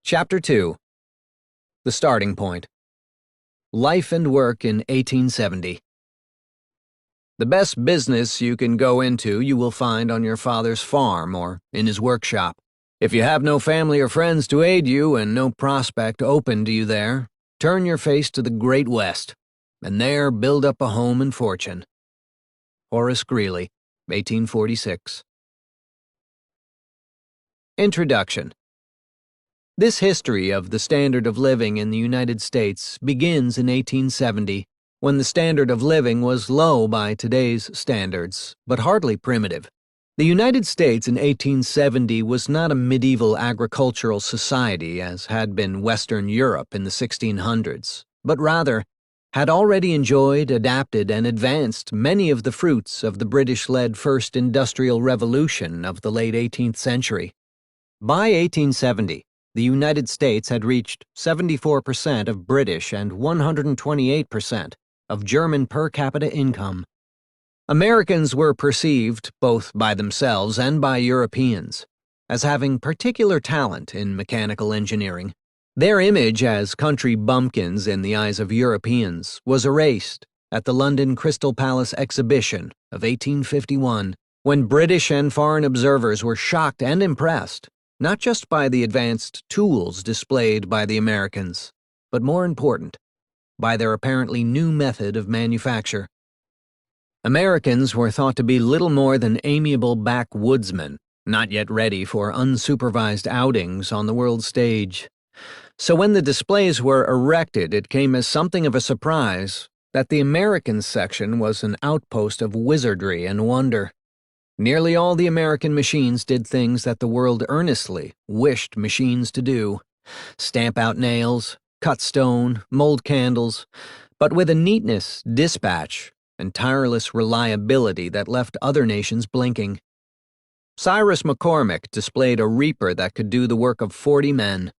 Chapter 2. The Starting Point. Life and Work in 1870. The best business you can go into you will find on your father's farm or in his workshop. If you have no family or friends to aid you and no prospect open to you there, turn your face to the Great West, and there build up a home and fortune. Horace Greeley, 1846. Introduction. This history of the standard of living in the United States begins in 1870, when the standard of living was low by today's standards, but hardly primitive. The United States in 1870 was not a medieval agricultural society as had been Western Europe in the 1600s, but rather had already enjoyed, adapted, and advanced many of the fruits of the British-led First Industrial Revolution of the late 18th century. By 1870, the United States had reached 74% of British and 128% of German per capita income. Americans were perceived, both by themselves and by Europeans, as having particular talent in mechanical engineering. Their image as country bumpkins in the eyes of Europeans was erased at the London Crystal Palace Exhibition of 1851, when British and foreign observers were shocked and impressed not just by the advanced tools displayed by the Americans, but more important, by their apparently new method of manufacture. Americans were thought to be little more than amiable backwoodsmen, not yet ready for unsupervised outings on the world stage. So when the displays were erected, it came as something of a surprise that the American section was an outpost of wizardry and wonder. Nearly all the American machines did things that the world earnestly wished machines to do: stamp out nails, cut stone, mold candles, but with a neatness, dispatch, and tireless reliability that left other nations blinking. Cyrus McCormick displayed a reaper that could do the work of 40 men.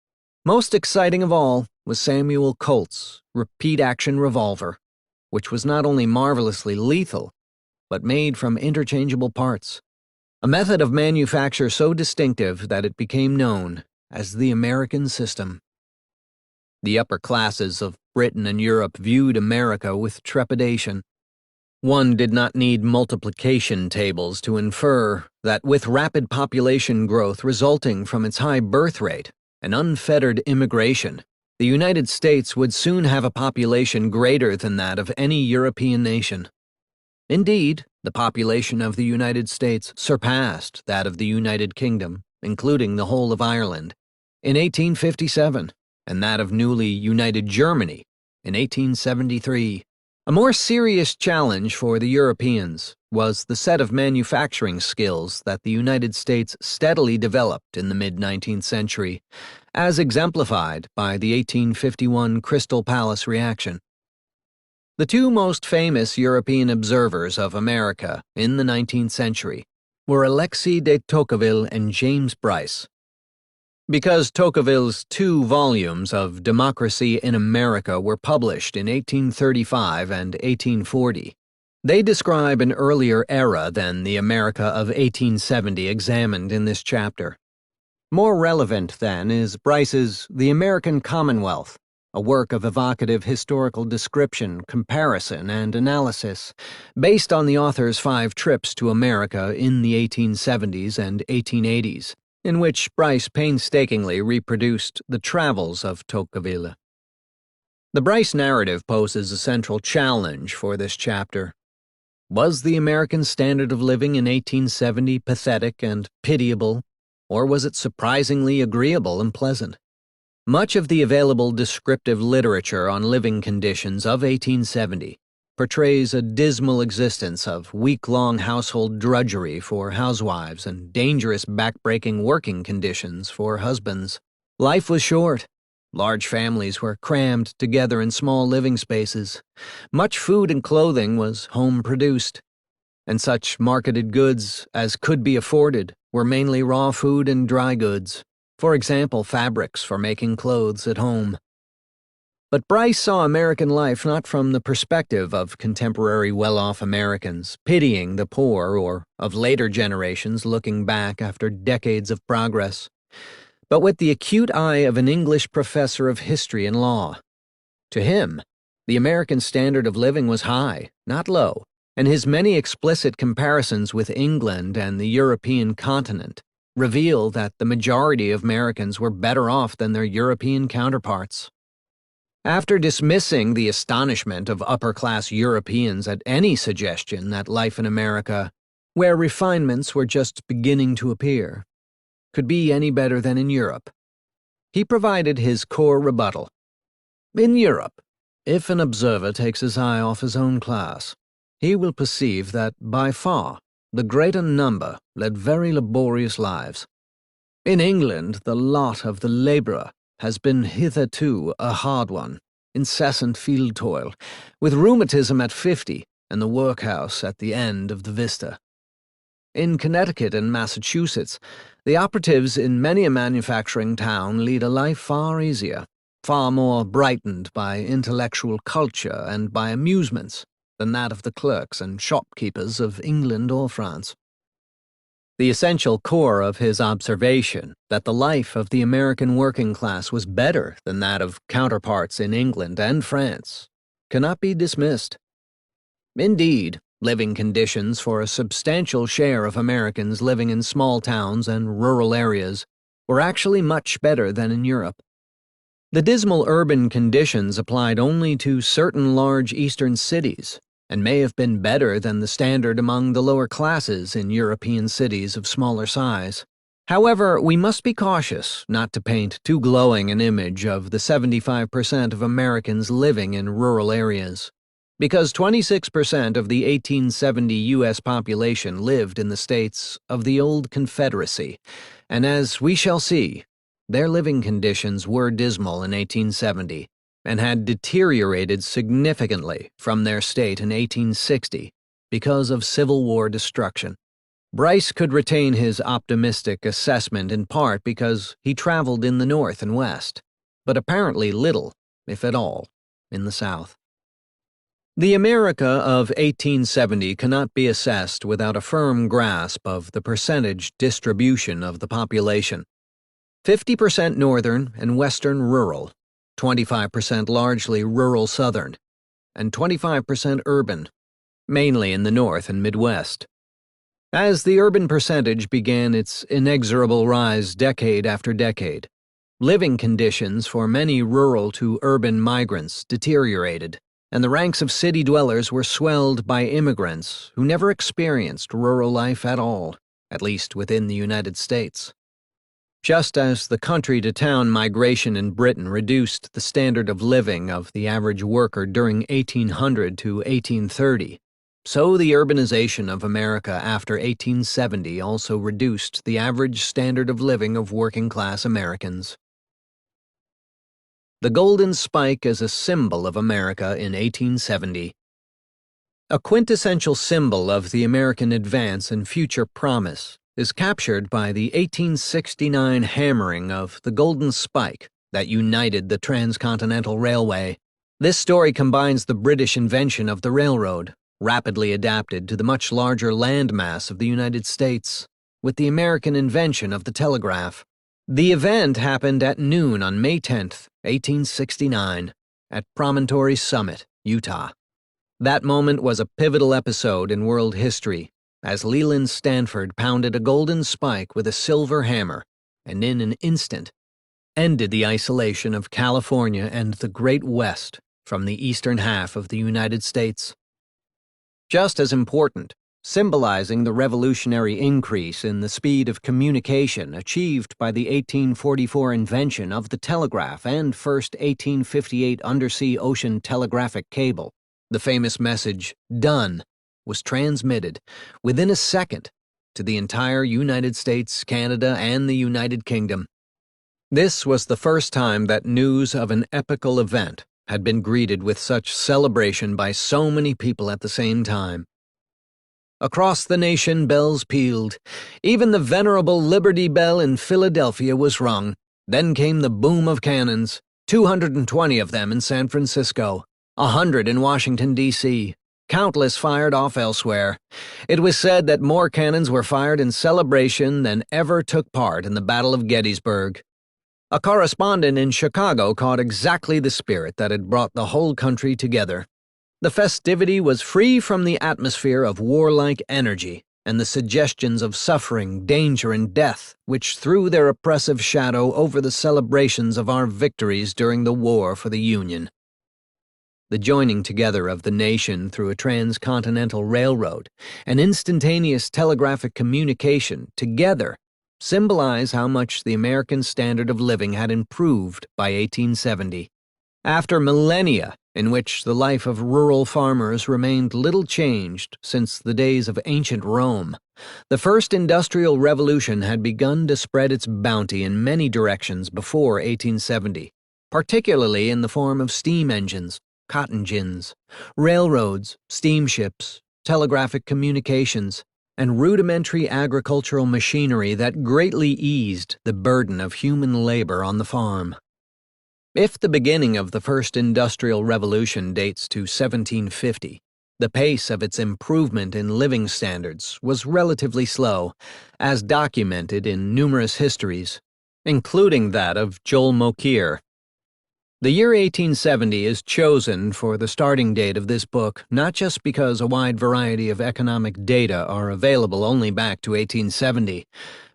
Most exciting of all was Samuel Colt's repeat-action revolver, which was not only marvelously lethal, but made from interchangeable parts, a method of manufacture so distinctive that it became known as the American system. The upper classes of Britain and Europe viewed America with trepidation. One did not need multiplication tables to infer that with rapid population growth resulting from its high birth rate and unfettered immigration, the United States would soon have a population greater than that of any European nation. Indeed, the population of the United States surpassed that of the United Kingdom, including the whole of Ireland, in 1857, and that of newly united Germany in 1873. A more serious challenge for the Europeans was the set of manufacturing skills that the United States steadily developed in the mid-19th century, as exemplified by the 1851 Crystal Palace reaction. The two most famous European observers of America in the 19th century were Alexis de Tocqueville and James Bryce. Because Tocqueville's 2 volumes of Democracy in America were published in 1835 and 1840, they describe an earlier era than the America of 1870 examined in this chapter. More relevant, then, is Bryce's The American Commonwealth, a work of evocative historical description, comparison, and analysis, based on the author's 5 trips to America in the 1870s and 1880s, in which Bryce painstakingly reproduced the travels of Tocqueville. The Bryce narrative poses a central challenge for this chapter. Was the American standard of living in 1870 pathetic and pitiable, or was it surprisingly agreeable and pleasant? Much of the available descriptive literature on living conditions of 1870 portrays a dismal existence of week-long household drudgery for housewives and dangerous back-breaking working conditions for husbands. Life was short. Large families were crammed together in small living spaces. Much food and clothing was home-produced, and such marketed goods as could be afforded were mainly raw food and dry goods. For example, fabrics for making clothes at home. But Bryce saw American life not from the perspective of contemporary well-off Americans pitying the poor or of later generations looking back after decades of progress, but with the acute eye of an English professor of history and law. To him, the American standard of living was high, not low, and his many explicit comparisons with England and the European continent reveal that the majority of Americans were better off than their European counterparts. After dismissing the astonishment of upper-class Europeans at any suggestion that life in America, where refinements were just beginning to appear, could be any better than in Europe, he provided his core rebuttal. In Europe, if an observer takes his eye off his own class, he will perceive that, by far, the greater number led very laborious lives. In England, the lot of the labourer has been hitherto a hard one, incessant field toil, with rheumatism at 50 and the workhouse at the end of the vista. In Connecticut and Massachusetts, the operatives in many a manufacturing town lead a life far easier, far more brightened by intellectual culture and by amusements than that of the clerks and shopkeepers of England or France. The essential core of his observation, that the life of the American working class was better than that of counterparts in England and France, cannot be dismissed. Indeed, living conditions for a substantial share of Americans living in small towns and rural areas were actually much better than in Europe. The dismal urban conditions applied only to certain large eastern cities, and may have been better than the standard among the lower classes in European cities of smaller size. However, we must be cautious not to paint too glowing an image of the 75% of Americans living in rural areas, because 26% of the 1870 U.S. population lived in the states of the old Confederacy, and as we shall see, their living conditions were dismal in 1870, and had deteriorated significantly from their state in 1860 because of Civil War destruction. Bryce could retain his optimistic assessment in part because he traveled in the North and West, but apparently little, if at all, in the South. The America of 1870 cannot be assessed without a firm grasp of the percentage distribution of the population. 50% northern and western rural, 25% largely rural southern, and 25% urban, mainly in the North and Midwest. As the urban percentage began its inexorable rise decade after decade, living conditions for many rural to urban migrants deteriorated, and the ranks of city dwellers were swelled by immigrants who never experienced rural life at all, at least within the United States. Just as the country-to-town migration in Britain reduced the standard of living of the average worker during 1800 to 1830, so the urbanization of America after 1870 also reduced the average standard of living of working-class Americans. The Golden Spike as a symbol of America in 1870. A quintessential symbol of the American advance and future promise is captured by the 1869 hammering of the Golden Spike that united the Transcontinental Railway. This story combines the British invention of the railroad, rapidly adapted to the much larger landmass of the United States, with the American invention of the telegraph. The event happened at noon on May 10, 1869, at Promontory Summit, Utah. That moment was a pivotal episode in world history, as Leland Stanford pounded a golden spike with a silver hammer, and in an instant, ended the isolation of California and the Great West from the eastern half of the United States. Just as important, symbolizing the revolutionary increase in the speed of communication achieved by the 1844 invention of the telegraph and first 1858 undersea ocean telegraphic cable, the famous message, "Done," was transmitted within a second to the entire United States, Canada, and the United Kingdom. This was the first time that news of an epical event had been greeted with such celebration by so many people at the same time. Across the nation bells pealed. Even the venerable Liberty Bell in Philadelphia was rung. Then came the boom of cannons, 220 of them in San Francisco, 100 in Washington, D.C., countless fired off elsewhere. It was said that more cannons were fired in celebration than ever took part in the Battle of Gettysburg, A correspondent in Chicago caught exactly the spirit that had brought the whole country together. The festivity was free from the atmosphere of warlike energy and the suggestions of suffering, danger, and death which threw their oppressive shadow over the celebrations of our victories during the war for the Union. The joining together of the nation through a transcontinental railroad and instantaneous telegraphic communication together symbolize how much the American standard of living had improved by 1870. After millennia in which the life of rural farmers remained little changed since the days of ancient Rome, the first industrial revolution had begun to spread its bounty in many directions before 1870, particularly in the form of steam engines, cotton gins, railroads, steamships, telegraphic communications, and rudimentary agricultural machinery that greatly eased the burden of human labor on the farm. If the beginning of the first industrial revolution dates to 1750, the pace of its improvement in living standards was relatively slow, as documented in numerous histories, including that of Joel Mokyr. The year 1870 is chosen for the starting date of this book not just because a wide variety of economic data are available only back to 1870,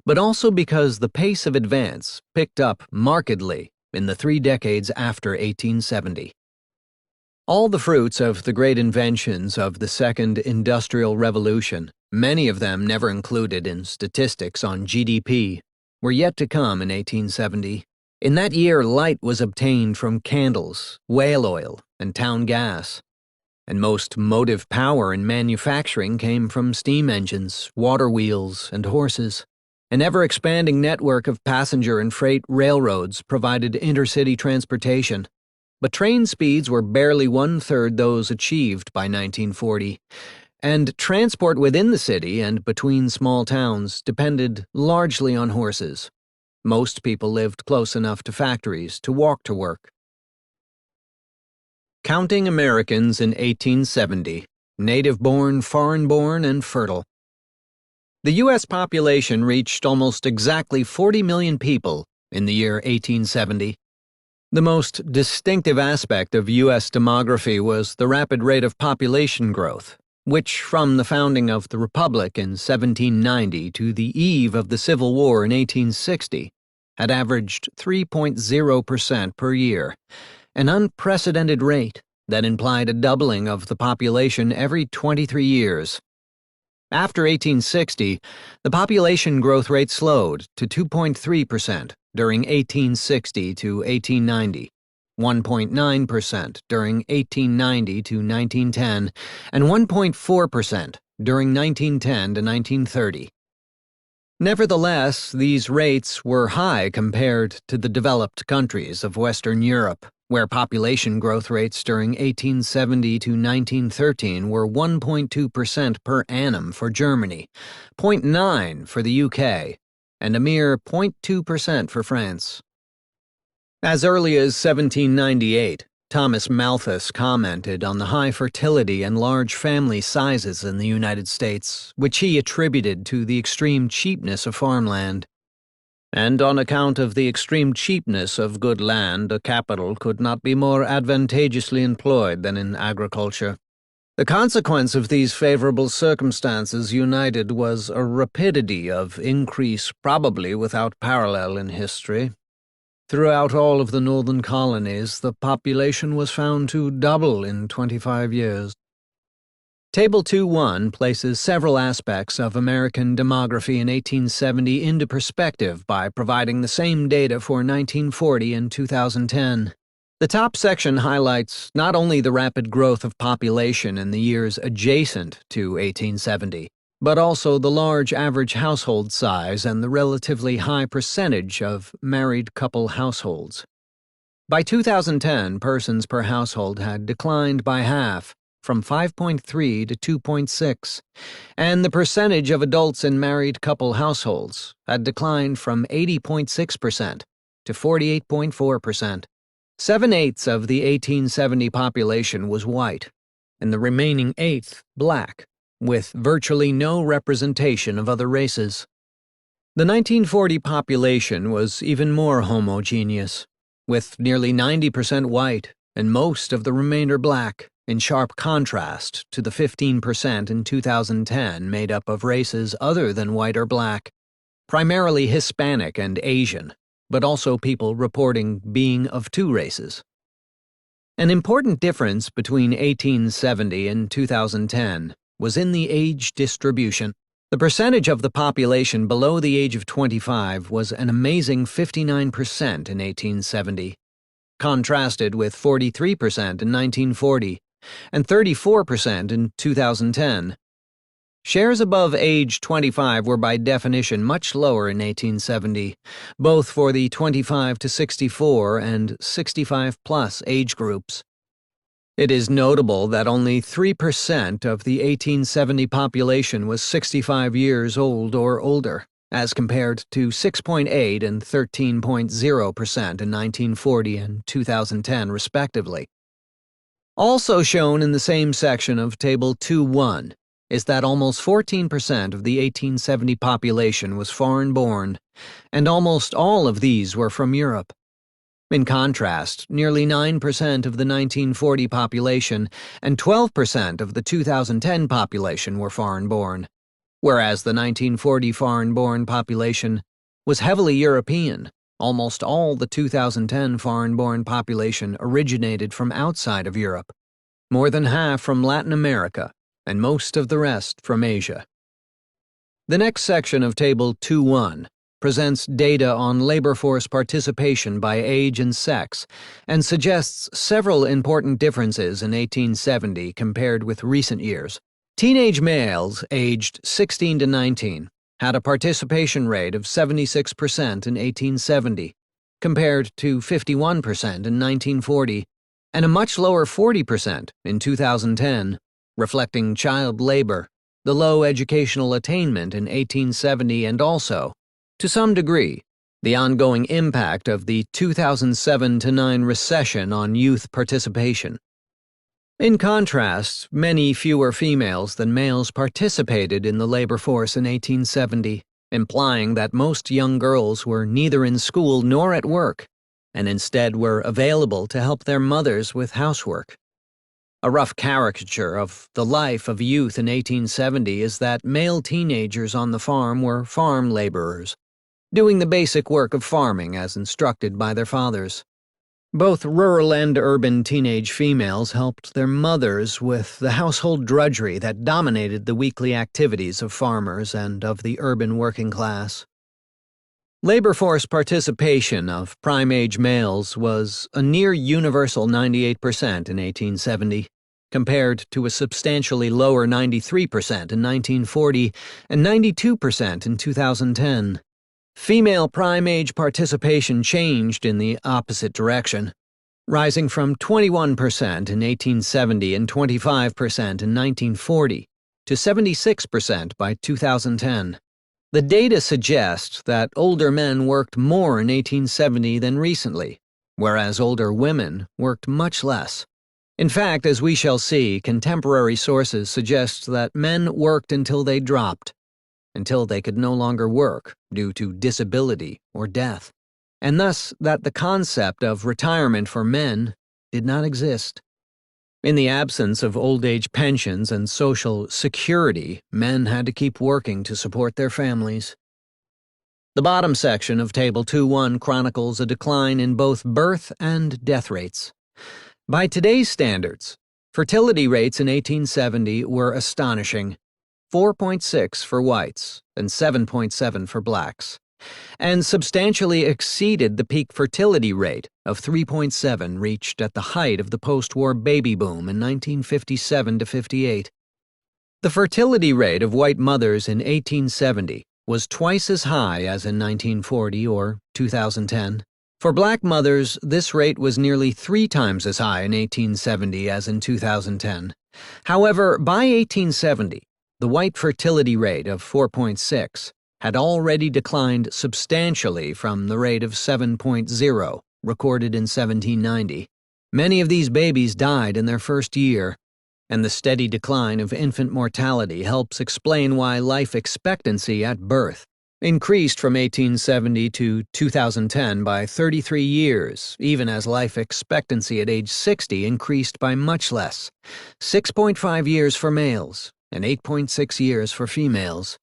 but also because the pace of advance picked up markedly in the 3 decades after 1870. All the fruits of the great inventions of the Second Industrial Revolution, many of them never included in statistics on GDP, were yet to come in 1870. In that year, light was obtained from candles, whale oil, and town gas. And most motive power in manufacturing came from steam engines, water wheels, and horses. An ever-expanding network of passenger and freight railroads provided intercity transportation, but train speeds were barely one-third those achieved by 1940, and transport within the city and between small towns depended largely on horses. Most people lived close enough to factories to walk to work. Counting Americans in 1870, native-born, foreign-born, and fertile. The U.S. population reached almost exactly 40 million people in the year 1870. The most distinctive aspect of U.S. demography was the rapid rate of population growth, which, from the founding of the Republic in 1790 to the eve of the Civil War in 1860, had averaged 3.0% per year, an unprecedented rate that implied a doubling of the population every 23 years. After 1860, the population growth rate slowed to 2.3% during 1860 to 1890, 1.9% during 1890 to 1910, and 1.4% during 1910 to 1930. Nevertheless, these rates were high compared to the developed countries of Western Europe, where population growth rates during 1870 to 1913 were 1.2% per annum for Germany, 0.9% for the UK, and a mere 0.2% for France. As early as 1798, Thomas Malthus commented on the high fertility and large family sizes in the United States, which he attributed to the extreme cheapness of farmland. And on account of the extreme cheapness of good land, a capital could not be more advantageously employed than in agriculture. The consequence of these favorable circumstances united was a rapidity of increase probably without parallel in history. Throughout all of the northern colonies, the population was found to double in 25 years. Table 2.1 places several aspects of American demography in 1870 into perspective by providing the same data for 1940 and 2010. The top section highlights not only the rapid growth of population in the years adjacent to 1870, but also the large average household size and the relatively high percentage of married couple households. By 2010, persons per household had declined by half, from 5.3 to 2.6, and the percentage of adults in married couple households had declined from 80.6% to 48.4%. 7/8 of the 1870 population was white, and the remaining eighth black, with virtually no representation of other races. The 1940 population was even more homogeneous, with nearly 90% white and most of the remainder black, in sharp contrast to the 15% in 2010 made up of races other than white or black, primarily Hispanic and Asian, but also people reporting being of two races. An important difference between 1870 and 2010 was in the age distribution. The percentage of the population below the age of 25 was an amazing 59% in 1870, contrasted with 43% in 1940 and 34% in 2010. Shares above age 25 were by definition much lower in 1870, both for the 25 to 64 and 65-plus age groups. It is notable that only 3% of the 1870 population was 65 years old or older, as compared to 6.8 and 13.0% in 1940 and 2010, respectively. Also shown in the same section of Table 2.1 is that almost 14% of the 1870 population was foreign-born, and almost all of these were from Europe. In contrast, nearly 9% of the 1940 population and 12% of the 2010 population were foreign-born, whereas the 1940 foreign-born population was heavily European. Almost all the 2010 foreign-born population originated from outside of Europe, more than half from Latin America, and most of the rest from Asia. The next section of Table 2.1 presents data on labor force participation by age and sex, and suggests several important differences in 1870 compared with recent years. Teenage males aged 16 to 19 had a participation rate of 76% in 1870, compared to 51% in 1940, and a much lower 40% in 2010, reflecting child labor, the low educational attainment in 1870, and also, to some degree, the ongoing impact of the 2007-9 recession on youth participation. In contrast, many fewer females than males participated in the labor force in 1870, implying that most young girls were neither in school nor at work, and instead were available to help their mothers with housework. A rough caricature of the life of youth in 1870 is that male teenagers on the farm were farm laborers, doing the basic work of farming as instructed by their fathers. Both rural and urban teenage females helped their mothers with the household drudgery that dominated the weekly activities of farmers and of the urban working class. Labor force participation of prime-age males was a near-universal 98% in 1870, compared to a substantially lower 93% in 1940 and 92% in 2010. Female prime-age participation changed in the opposite direction, rising from 21% in 1870 and 25% in 1940 to 76% by 2010. The data suggest that older men worked more in 1870 than recently, whereas older women worked much less. In fact, as we shall see, contemporary sources suggest that men worked until they dropped, until they could no longer work due to disability or death, and thus that the concept of retirement for men did not exist. In the absence of old-age pensions and social security, men had to keep working to support their families. The bottom section of Table 2.1 chronicles a decline in both birth and death rates. By today's standards, fertility rates in 1870 were astonishing: 4.6 for whites and 7.7 for blacks, and substantially exceeded the peak fertility rate of 3.7 reached at the height of the post-war baby boom in 1957 to 58. The fertility rate of white mothers in 1870 was twice as high as in 1940 or 2010. For black mothers, this rate was nearly 3 times as high in 1870 as in 2010. However, by 1870, the white fertility rate of 4.6 had already declined substantially from the rate of 7.0 recorded in 1790. Many of these babies died in their first year, and the steady decline of infant mortality helps explain why life expectancy at birth increased from 1870 to 2010 by 33 years, even as life expectancy at age 60 increased by much less, 6.5 years for males and 8.6 years for females.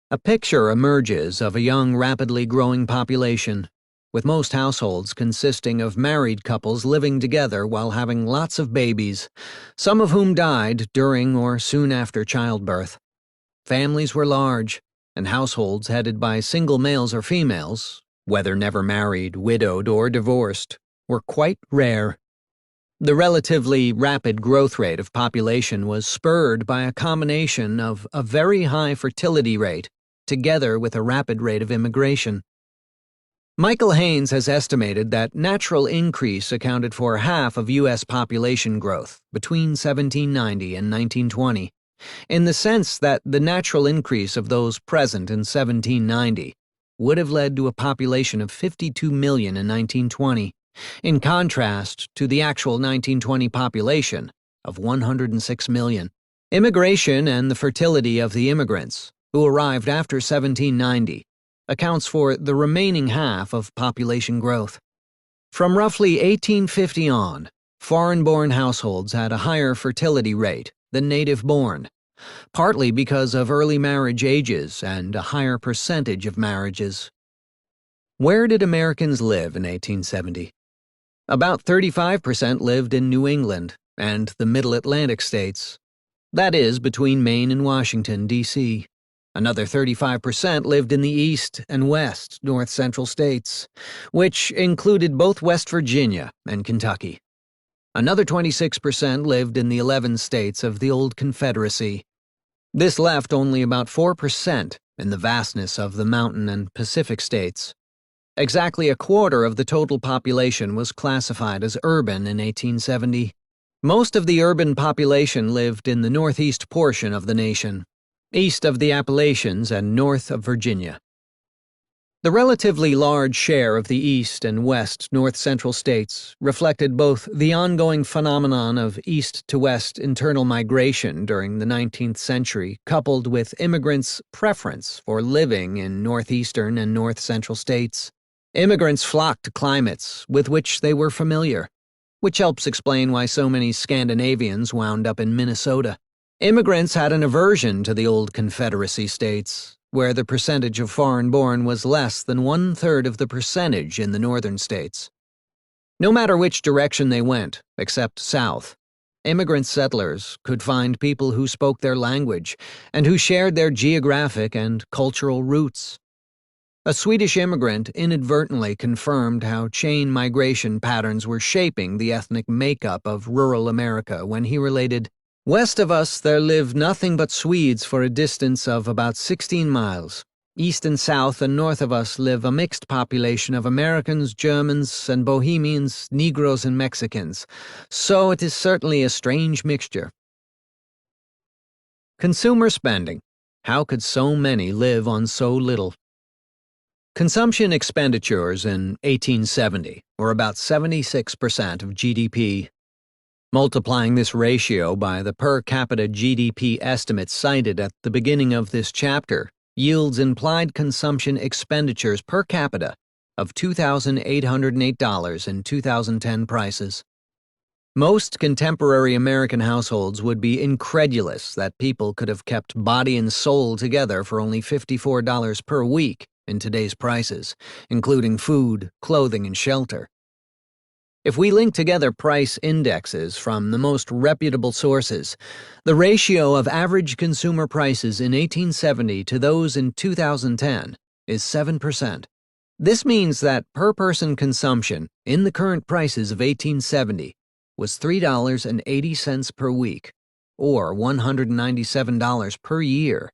A picture emerges of a young, rapidly growing population, with most households consisting of married couples living together while having lots of babies, some of whom died during or soon after childbirth. Families were large, and households headed by single males or females, whether never married, widowed, or divorced, were quite rare. The relatively rapid growth rate of population was spurred by a combination of a very high fertility rate together with a rapid rate of immigration. Michael Haynes has estimated that natural increase accounted for half of U.S. population growth between 1790 and 1920, in the sense that the natural increase of those present in 1790 would have led to a population of 52 million in 1920, in contrast to the actual 1920 population of 106 million. Immigration and the fertility of the immigrants, who arrived after 1790, accounts for the remaining half of population growth. From roughly 1850 on, foreign-born households had a higher fertility rate than native-born, partly because of early marriage ages and a higher percentage of marriages. Where did Americans live in 1870? About 35% lived in New England and the Middle Atlantic states, that is, between Maine and Washington, D.C. Another 35% lived in the East and West North Central states, which included both West Virginia and Kentucky. Another 26% lived in the 11 states of the old Confederacy. This left only about 4% in the vastness of the Mountain and Pacific states. Exactly a quarter of the total population was classified as urban in 1870. Most of the urban population lived in the northeast portion of the nation, east of the Appalachians and north of Virginia. The relatively large share of the East and West North Central states reflected both the ongoing phenomenon of East-to-West internal migration during the 19th century, coupled with immigrants' preference for living in northeastern and north central states. Immigrants flocked to climates with which they were familiar, which helps explain why so many Scandinavians wound up in Minnesota. Immigrants had an aversion to the old Confederacy states, where the percentage of foreign-born was less than 1/3 of the percentage in the northern states. No matter which direction they went, except south, immigrant settlers could find people who spoke their language and who shared their geographic and cultural roots. A Swedish immigrant inadvertently confirmed how chain migration patterns were shaping the ethnic makeup of rural America when he related, "West of us there live nothing but Swedes for a distance of about 16 miles. East and south and north of us live a mixed population of Americans, Germans, and Bohemians, Negroes, and Mexicans. So it is certainly a strange mixture." Consumer spending. How could so many live on so little? Consumption expenditures in 1870 were about 76% of GDP. Multiplying this ratio by the per capita GDP estimates cited at the beginning of this chapter yields implied consumption expenditures per capita of $2,808 in 2010 prices. Most contemporary American households would be incredulous that people could have kept body and soul together for only $54 per week in today's prices, including food, clothing, and shelter. If we link together price indexes from the most reputable sources, the ratio of average consumer prices in 1870 to those in 2010 is 7%. This means that per-person consumption in the current prices of 1870 was $3.80 per week, or $197 per year.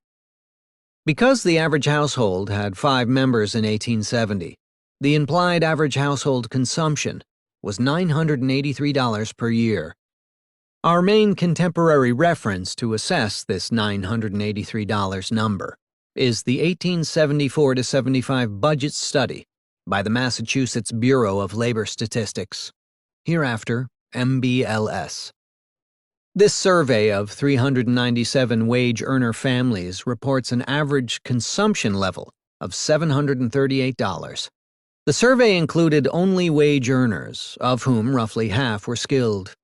Because the average household had 5 members in 1870, the implied average household consumption was $983 per year. Our main contemporary reference to assess this $983 number is the 1874-75 budget study by the Massachusetts Bureau of Labor Statistics, hereafter MBLS. This survey of 397 wage earner families reports an average consumption level of $738. The survey included only wage earners, of whom roughly half were skilled.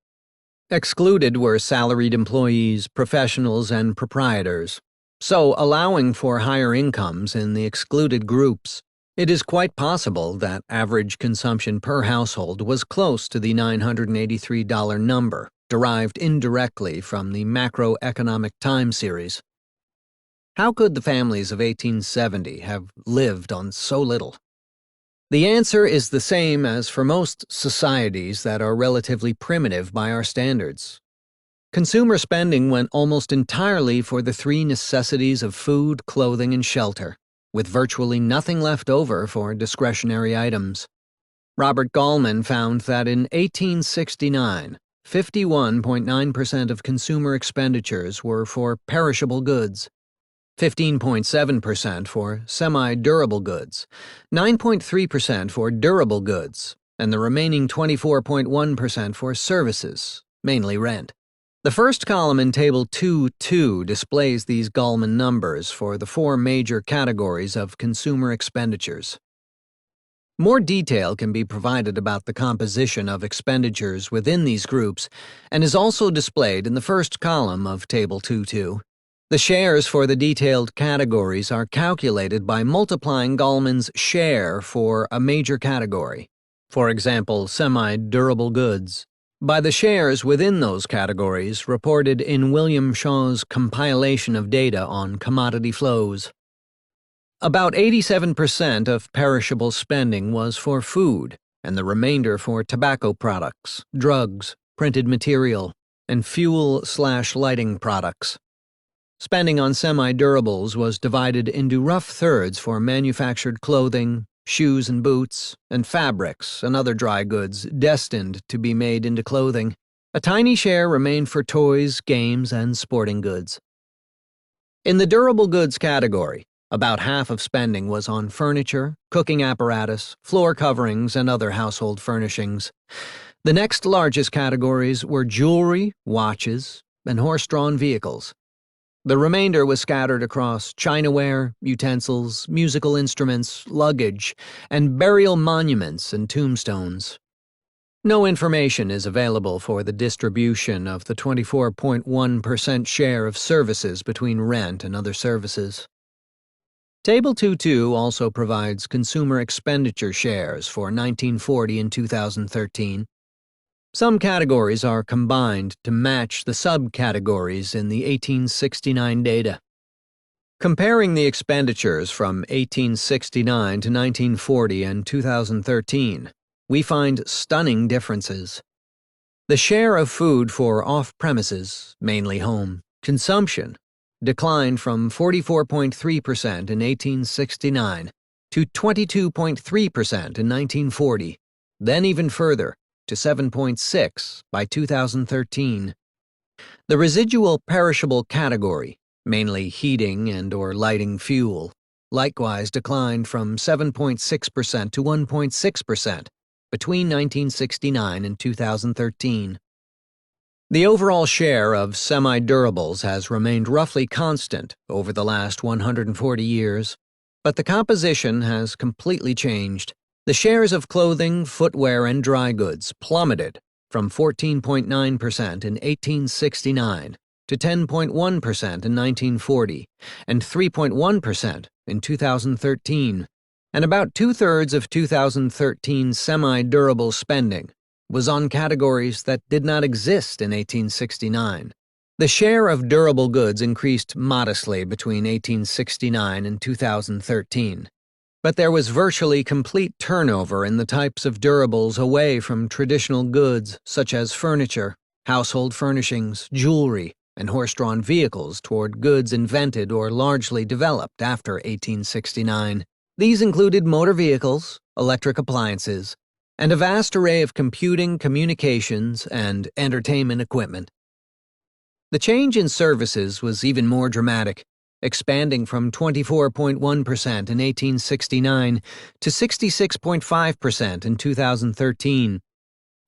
Excluded were salaried employees, professionals, and proprietors. So, allowing for higher incomes in the excluded groups, it is quite possible that average consumption per household was close to the $983 number, derived indirectly from the macroeconomic time series. How could the families of 1870 have lived on so little? The answer is the same as for most societies that are relatively primitive by our standards. Consumer spending went almost entirely for the three necessities of food, clothing, and shelter, with virtually nothing left over for discretionary items. Robert Gallman found that in 1869, 51.9% of consumer expenditures were for perishable goods, 15.7% for semi-durable goods, 9.3% for durable goods, and the remaining 24.1% for services, mainly rent. The first column in Table 2.2 displays these Gallman numbers for the four major categories of consumer expenditures. More detail can be provided about the composition of expenditures within these groups and is also displayed in the first column of Table 2.2. The shares for the detailed categories are calculated by multiplying Gallman's share for a major category, for example, semi-durable goods, by the shares within those categories reported in William Shaw's compilation of data on commodity flows. About 87% of perishable spending was for food, and the remainder for tobacco products, drugs, printed material, and fuel/lighting products. Spending on semi-durables was divided into rough thirds for manufactured clothing, shoes and boots, and fabrics and other dry goods destined to be made into clothing. A tiny share remained for toys, games, and sporting goods. In the durable goods category, about half of spending was on furniture, cooking apparatus, floor coverings, and other household furnishings. The next largest categories were jewelry, watches, and horse-drawn vehicles. The remainder was scattered across chinaware, utensils, musical instruments, luggage, and burial monuments and tombstones. No information is available for the distribution of the 24.1% share of services between rent and other services. Table 2.2 also provides consumer expenditure shares for 1940 and 2013. Some categories are combined to match the subcategories in the 1869 data. Comparing the expenditures from 1869 to 1940 and 2013, we find stunning differences. The share of food for off-premises, mainly home, consumption declined from 44.3% in 1869 to 22.3% in 1940, then even further, to 7.6 by 2013. The residual perishable category, mainly heating and/or lighting fuel, likewise declined from 7.6% to 1.6% between 1969 and 2013. The overall share of semi-durables has remained roughly constant over the last 140 years, but the composition has completely changed. The shares of clothing, footwear, and dry goods plummeted from 14.9% in 1869 to 10.1% in 1940 and 3.1% in 2013. And about two-thirds of 2013 semi-durable spending was on categories that did not exist in 1869. The share of durable goods increased modestly between 1869 and 2013. But there was virtually complete turnover in the types of durables away from traditional goods such as furniture, household furnishings, jewelry, and horse-drawn vehicles toward goods invented or largely developed after 1869. These included motor vehicles, electric appliances, and a vast array of computing, communications, and entertainment equipment. The change in services was even more dramatic, expanding from 24.1% in 1869 to 66.5% in 2013.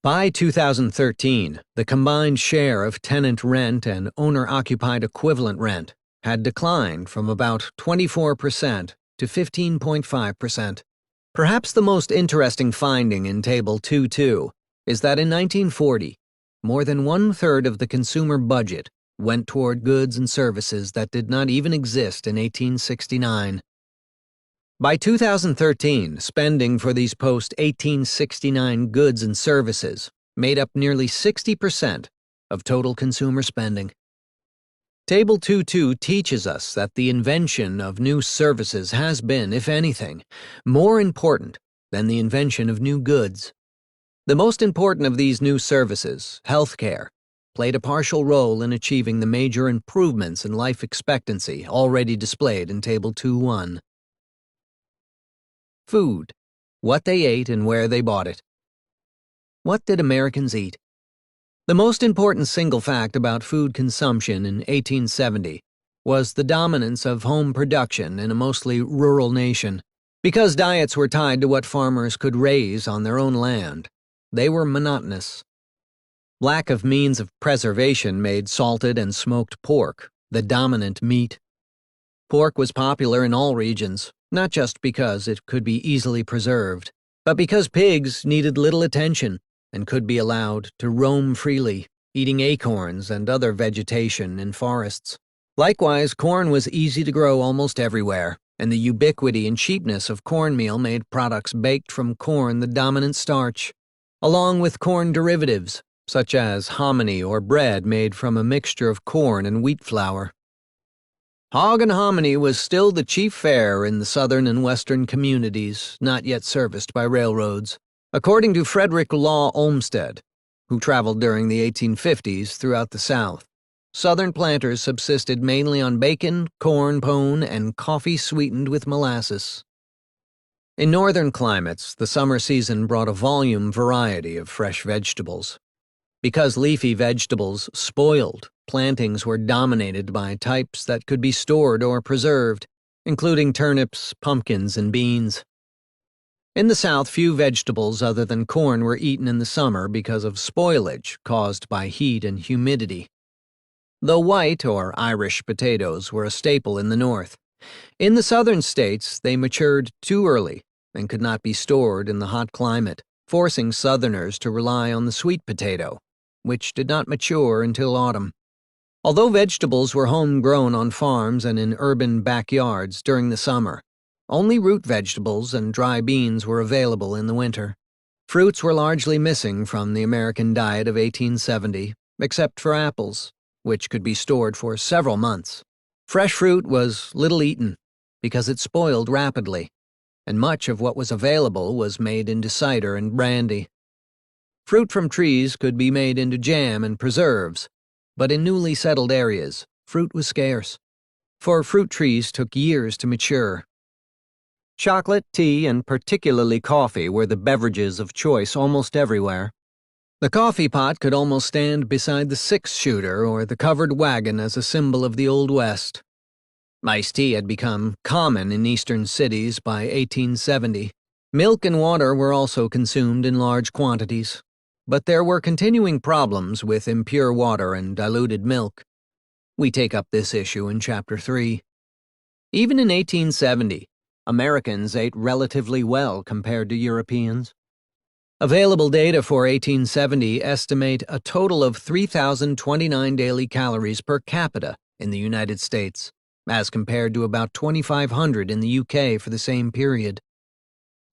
By 2013, the combined share of tenant rent and owner-occupied equivalent rent had declined from about 24% to 15.5%. Perhaps the most interesting finding in Table 2.2 is that in 1940, more than one-third of the consumer budget went toward goods and services that did not even exist in 1869. By 2013, spending for these post-1869 goods and services made up nearly 60% of total consumer spending. Table 2.2 teaches us that the invention of new services has been, if anything, more important than the invention of new goods. The most important of these new services, healthcare, played a partial role in achieving the major improvements in life expectancy already displayed in Table 2.1. Food. What they ate and where they bought it. What did Americans eat? The most important single fact about food consumption in 1870 was the dominance of home production in a mostly rural nation. Because diets were tied to what farmers could raise on their own land, they were monotonous. Lack of means of preservation made salted and smoked pork the dominant meat. Pork was popular in all regions, not just because it could be easily preserved, but because pigs needed little attention and could be allowed to roam freely, eating acorns and other vegetation in forests. Likewise, corn was easy to grow almost everywhere, and the ubiquity and cheapness of cornmeal made products baked from corn the dominant starch, along with corn derivatives, such as hominy or bread made from a mixture of corn and wheat flour. Hog and hominy was still the chief fare in the southern and western communities not yet serviced by railroads. According to Frederick Law Olmsted, who traveled during the 1850s throughout the South, Southern planters subsisted mainly on bacon, corn pone, and coffee sweetened with molasses. In northern climates, the summer season brought a volume variety of fresh vegetables. Because leafy vegetables spoiled, plantings were dominated by types that could be stored or preserved, including turnips, pumpkins, and beans. In the South, few vegetables other than corn were eaten in the summer because of spoilage caused by heat and humidity. Though white or Irish potatoes were a staple in the North, in the southern states they matured too early and could not be stored in the hot climate, forcing Southerners to rely on the sweet potato, which did not mature until autumn. Although vegetables were homegrown on farms and in urban backyards during the summer, only root vegetables and dry beans were available in the winter. Fruits were largely missing from the American diet of 1870, except for apples, which could be stored for several months. Fresh fruit was little eaten because it spoiled rapidly, and much of what was available was made into cider and brandy. Fruit from trees could be made into jam and preserves, but in newly settled areas, fruit was scarce, for fruit trees took years to mature. Chocolate, tea, and particularly coffee were the beverages of choice almost everywhere. The coffee pot could almost stand beside the six-shooter or the covered wagon as a symbol of the Old West. Iced tea had become common in eastern cities by 1870. Milk and water were also consumed in large quantities, but there were continuing problems with impure water and diluted milk. We take up this issue in Chapter 3. Even in 1870, Americans ate relatively well compared to Europeans. Available data for 1870 estimate a total of 3,029 daily calories per capita in the United States, as compared to about 2,500 in the UK for the same period.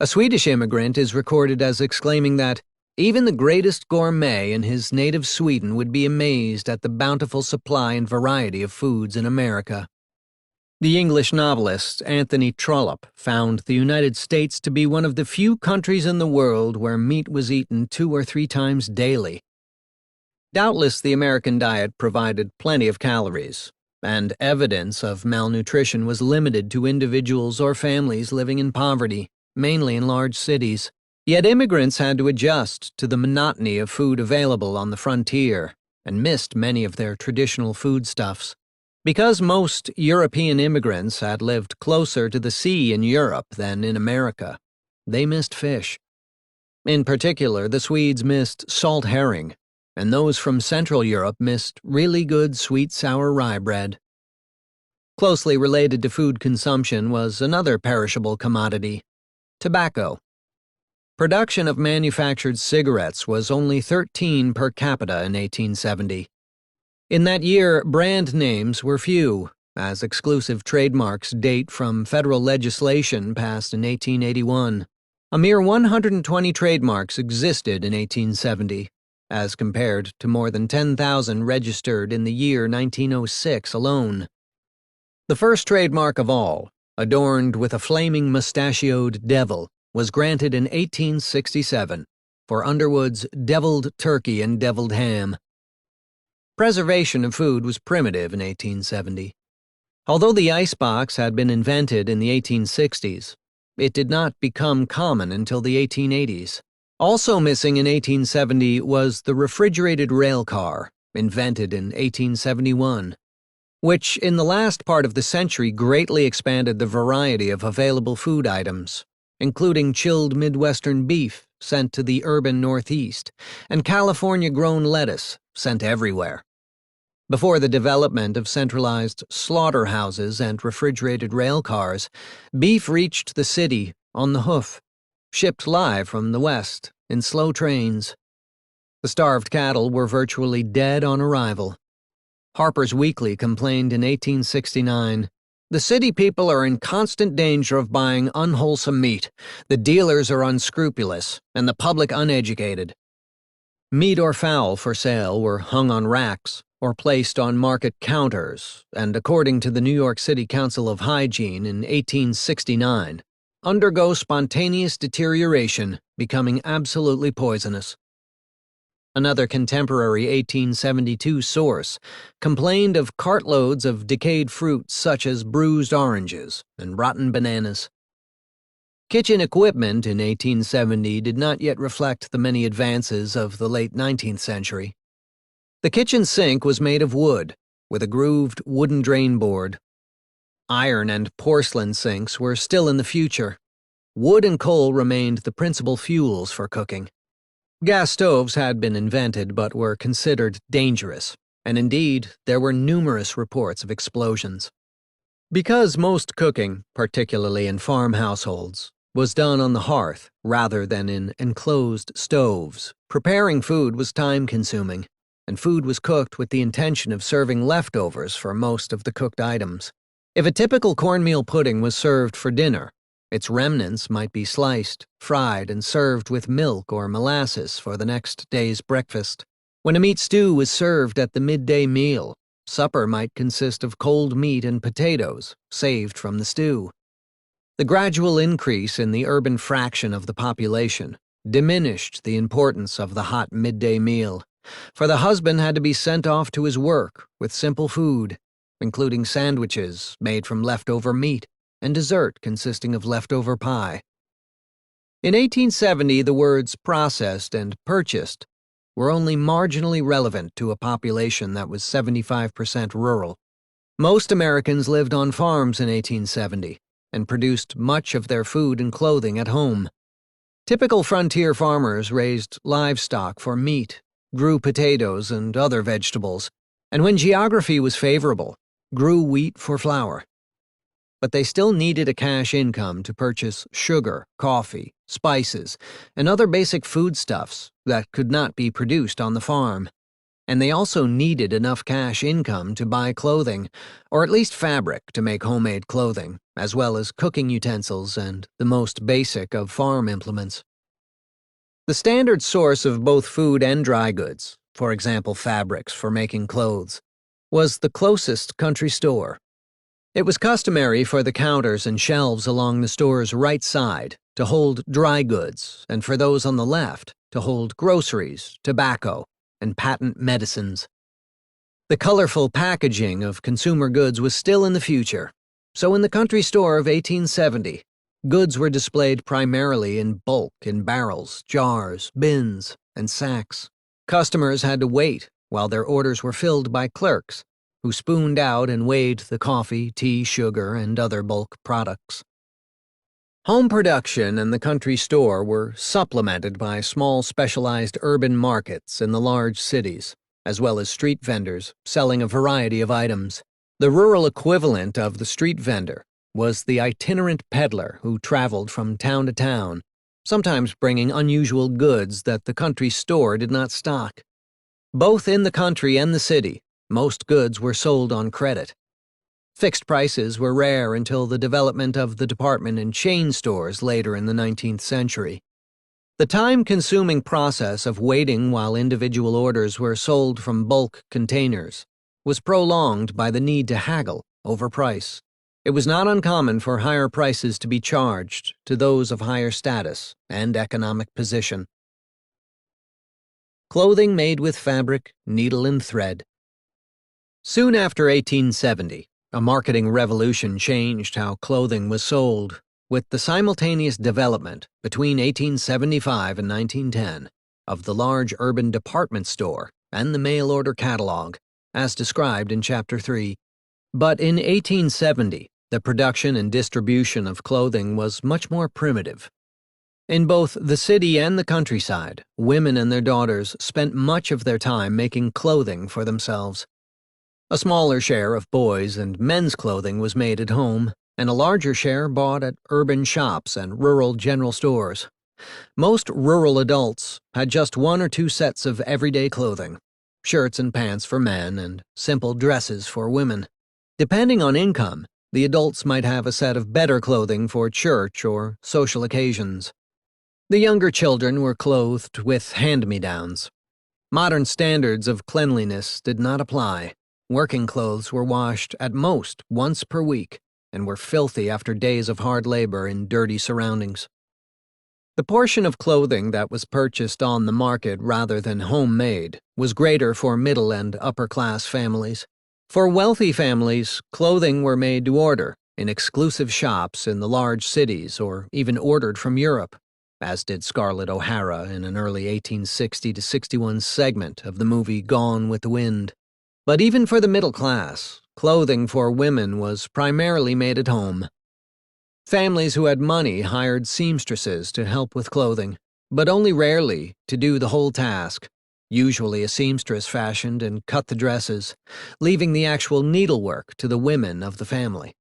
A Swedish immigrant is recorded as exclaiming that even the greatest gourmet in his native Sweden would be amazed at the bountiful supply and variety of foods in America. The English novelist Anthony Trollope found the United States to be one of the few countries in the world where meat was eaten 2 or 3 times daily. Doubtless the American diet provided plenty of calories, and evidence of malnutrition was limited to individuals or families living in poverty, mainly in large cities. Yet immigrants had to adjust to the monotony of food available on the frontier and missed many of their traditional foodstuffs. Because most European immigrants had lived closer to the sea in Europe than in America, they missed fish. In particular, the Swedes missed salt herring, and those from Central Europe missed really good sweet sour rye bread. Closely related to food consumption was another perishable commodity: tobacco. Production of manufactured cigarettes was only 13 per capita in 1870. In that year, brand names were few, as exclusive trademarks date from federal legislation passed in 1881. A mere 120 trademarks existed in 1870, as compared to more than 10,000 registered in the year 1906 alone. The first trademark of all, adorned with a flaming mustachioed devil, was granted in 1867 for Underwood's deviled turkey and deviled ham. Preservation of food was primitive in 1870. Although the icebox had been invented in the 1860s, it did not become common until the 1880s. Also missing in 1870 was the refrigerated rail car, invented in 1871, which in the last part of the century greatly expanded the variety of available food items, including chilled Midwestern beef sent to the urban Northeast, and California-grown lettuce sent everywhere. Before the development of centralized slaughterhouses and refrigerated rail cars, beef reached the city on the hoof, shipped live from the west in slow trains. The starved cattle were virtually dead on arrival. Harper's Weekly complained in 1869, "The city people are in constant danger of buying unwholesome meat. The dealers are unscrupulous, and the public uneducated." Meat or fowl for sale were hung on racks or placed on market counters, and according to the New York City Council of Hygiene in 1869, undergo spontaneous deterioration, becoming absolutely poisonous. Another contemporary 1872 source complained of cartloads of decayed fruit such as bruised oranges and rotten bananas. Kitchen equipment in 1870 did not yet reflect the many advances of the late 19th century. The kitchen sink was made of wood, with a grooved wooden drain board. Iron and porcelain sinks were still in the future. Wood and coal remained the principal fuels for cooking. Gas stoves had been invented but were considered dangerous, and indeed, there were numerous reports of explosions. Because most cooking, particularly in farm households, was done on the hearth rather than in enclosed stoves, preparing food was time-consuming, and food was cooked with the intention of serving leftovers for most of the cooked items. If a typical cornmeal pudding was served for dinner, its remnants might be sliced, fried, and served with milk or molasses for the next day's breakfast. When a meat stew was served at the midday meal, supper might consist of cold meat and potatoes, saved from the stew. The gradual increase in the urban fraction of the population diminished the importance of the hot midday meal, for the husband had to be sent off to his work with simple food, including sandwiches made from leftover meat and dessert consisting of leftover pie. In 1870, the words processed and purchased were only marginally relevant to a population that was 75% rural. Most Americans lived on farms in 1870 and produced much of their food and clothing at home. Typical frontier farmers raised livestock for meat, grew potatoes and other vegetables, and when geography was favorable, grew wheat for flour. But they still needed a cash income to purchase sugar, coffee, spices, and other basic foodstuffs that could not be produced on the farm. And they also needed enough cash income to buy clothing, or at least fabric to make homemade clothing, as well as cooking utensils and the most basic of farm implements. The standard source of both food and dry goods, for example fabrics for making clothes, was the closest country store. It was customary for the counters and shelves along the store's right side to hold dry goods, and for those on the left to hold groceries, tobacco, and patent medicines. The colorful packaging of consumer goods was still in the future, so in the country store of 1870, goods were displayed primarily in bulk in barrels, jars, bins, and sacks. Customers had to wait while their orders were filled by clerks, who spooned out and weighed the coffee, tea, sugar, and other bulk products. Home production and the country store were supplemented by small specialized urban markets in the large cities, as well as street vendors selling a variety of items. The rural equivalent of the street vendor was the itinerant peddler who traveled from town to town, sometimes bringing unusual goods that the country store did not stock. Both in the country and the city, most goods were sold on credit. Fixed prices were rare until the development of the department and chain stores later in the 19th century. The time-consuming process of waiting while individual orders were sold from bulk containers was prolonged by the need to haggle over price. It was not uncommon for higher prices to be charged to those of higher status and economic position. Clothing made with fabric, needle, and thread. Soon after 1870, a marketing revolution changed how clothing was sold, with the simultaneous development, between 1875 and 1910, of the large urban department store and the mail-order catalog, as described in Chapter 3. But in 1870, the production and distribution of clothing was much more primitive. In both the city and the countryside, women and their daughters spent much of their time making clothing for themselves. A smaller share of boys' and men's clothing was made at home, and a larger share bought at urban shops and rural general stores. Most rural adults had just one or two sets of everyday clothing, shirts and pants for men and simple dresses for women. Depending on income, the adults might have a set of better clothing for church or social occasions. The younger children were clothed with hand-me-downs. Modern standards of cleanliness did not apply. Working clothes were washed at most once per week and were filthy after days of hard labor in dirty surroundings. The portion of clothing that was purchased on the market rather than homemade was greater for middle and upper-class families. For wealthy families, clothing were made to order in exclusive shops in the large cities or even ordered from Europe, as did Scarlett O'Hara in an early 1860-61 segment of the movie Gone with the Wind. But even for the middle class, clothing for women was primarily made at home. Families who had money hired seamstresses to help with clothing, but only rarely to do the whole task. Usually a seamstress fashioned and cut the dresses, leaving the actual needlework to the women of the family.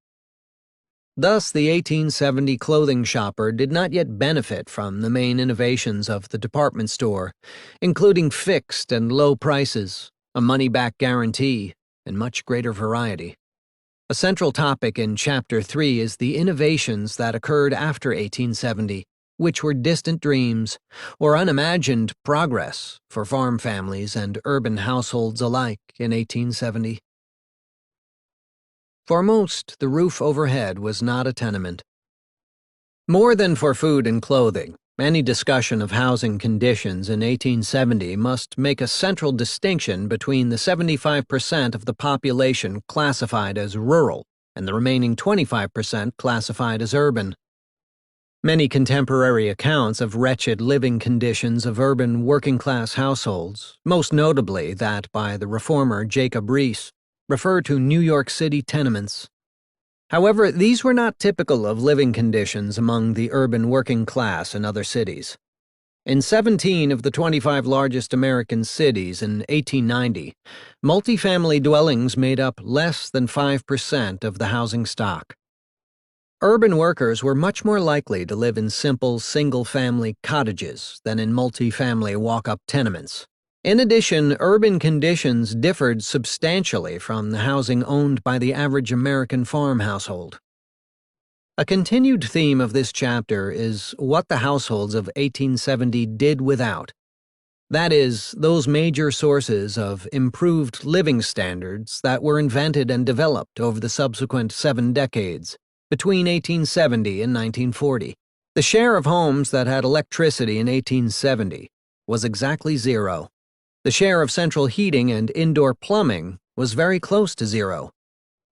Thus, the 1870 clothing shopper did not yet benefit from the main innovations of the department store, including fixed and low prices, a money-back guarantee, and much greater variety. A central topic in Chapter 3 is the innovations that occurred after 1870, which were distant dreams or unimagined progress for farm families and urban households alike in 1870. For most, the roof overhead was not a tenement. More than for food and clothing, any discussion of housing conditions in 1870 must make a central distinction between the 75% of the population classified as rural and the remaining 25% classified as urban. Many contemporary accounts of wretched living conditions of urban working-class households, most notably that by the reformer Jacob Riis, refer to New York City tenements. However, these were not typical of living conditions among the urban working class in other cities. In 17 of the 25 largest American cities in 1890, multifamily dwellings made up less than 5% of the housing stock. Urban workers were much more likely to live in simple single-family cottages than in multifamily walk-up tenements. In addition, urban conditions differed substantially from the housing owned by the average American farm household. A continued theme of this chapter is what the households of 1870 did without. That is, those major sources of improved living standards that were invented and developed over the subsequent 7 decades, between 1870 and 1940. The share of homes that had electricity in 1870 was exactly 0. The share of central heating and indoor plumbing was very close to 0.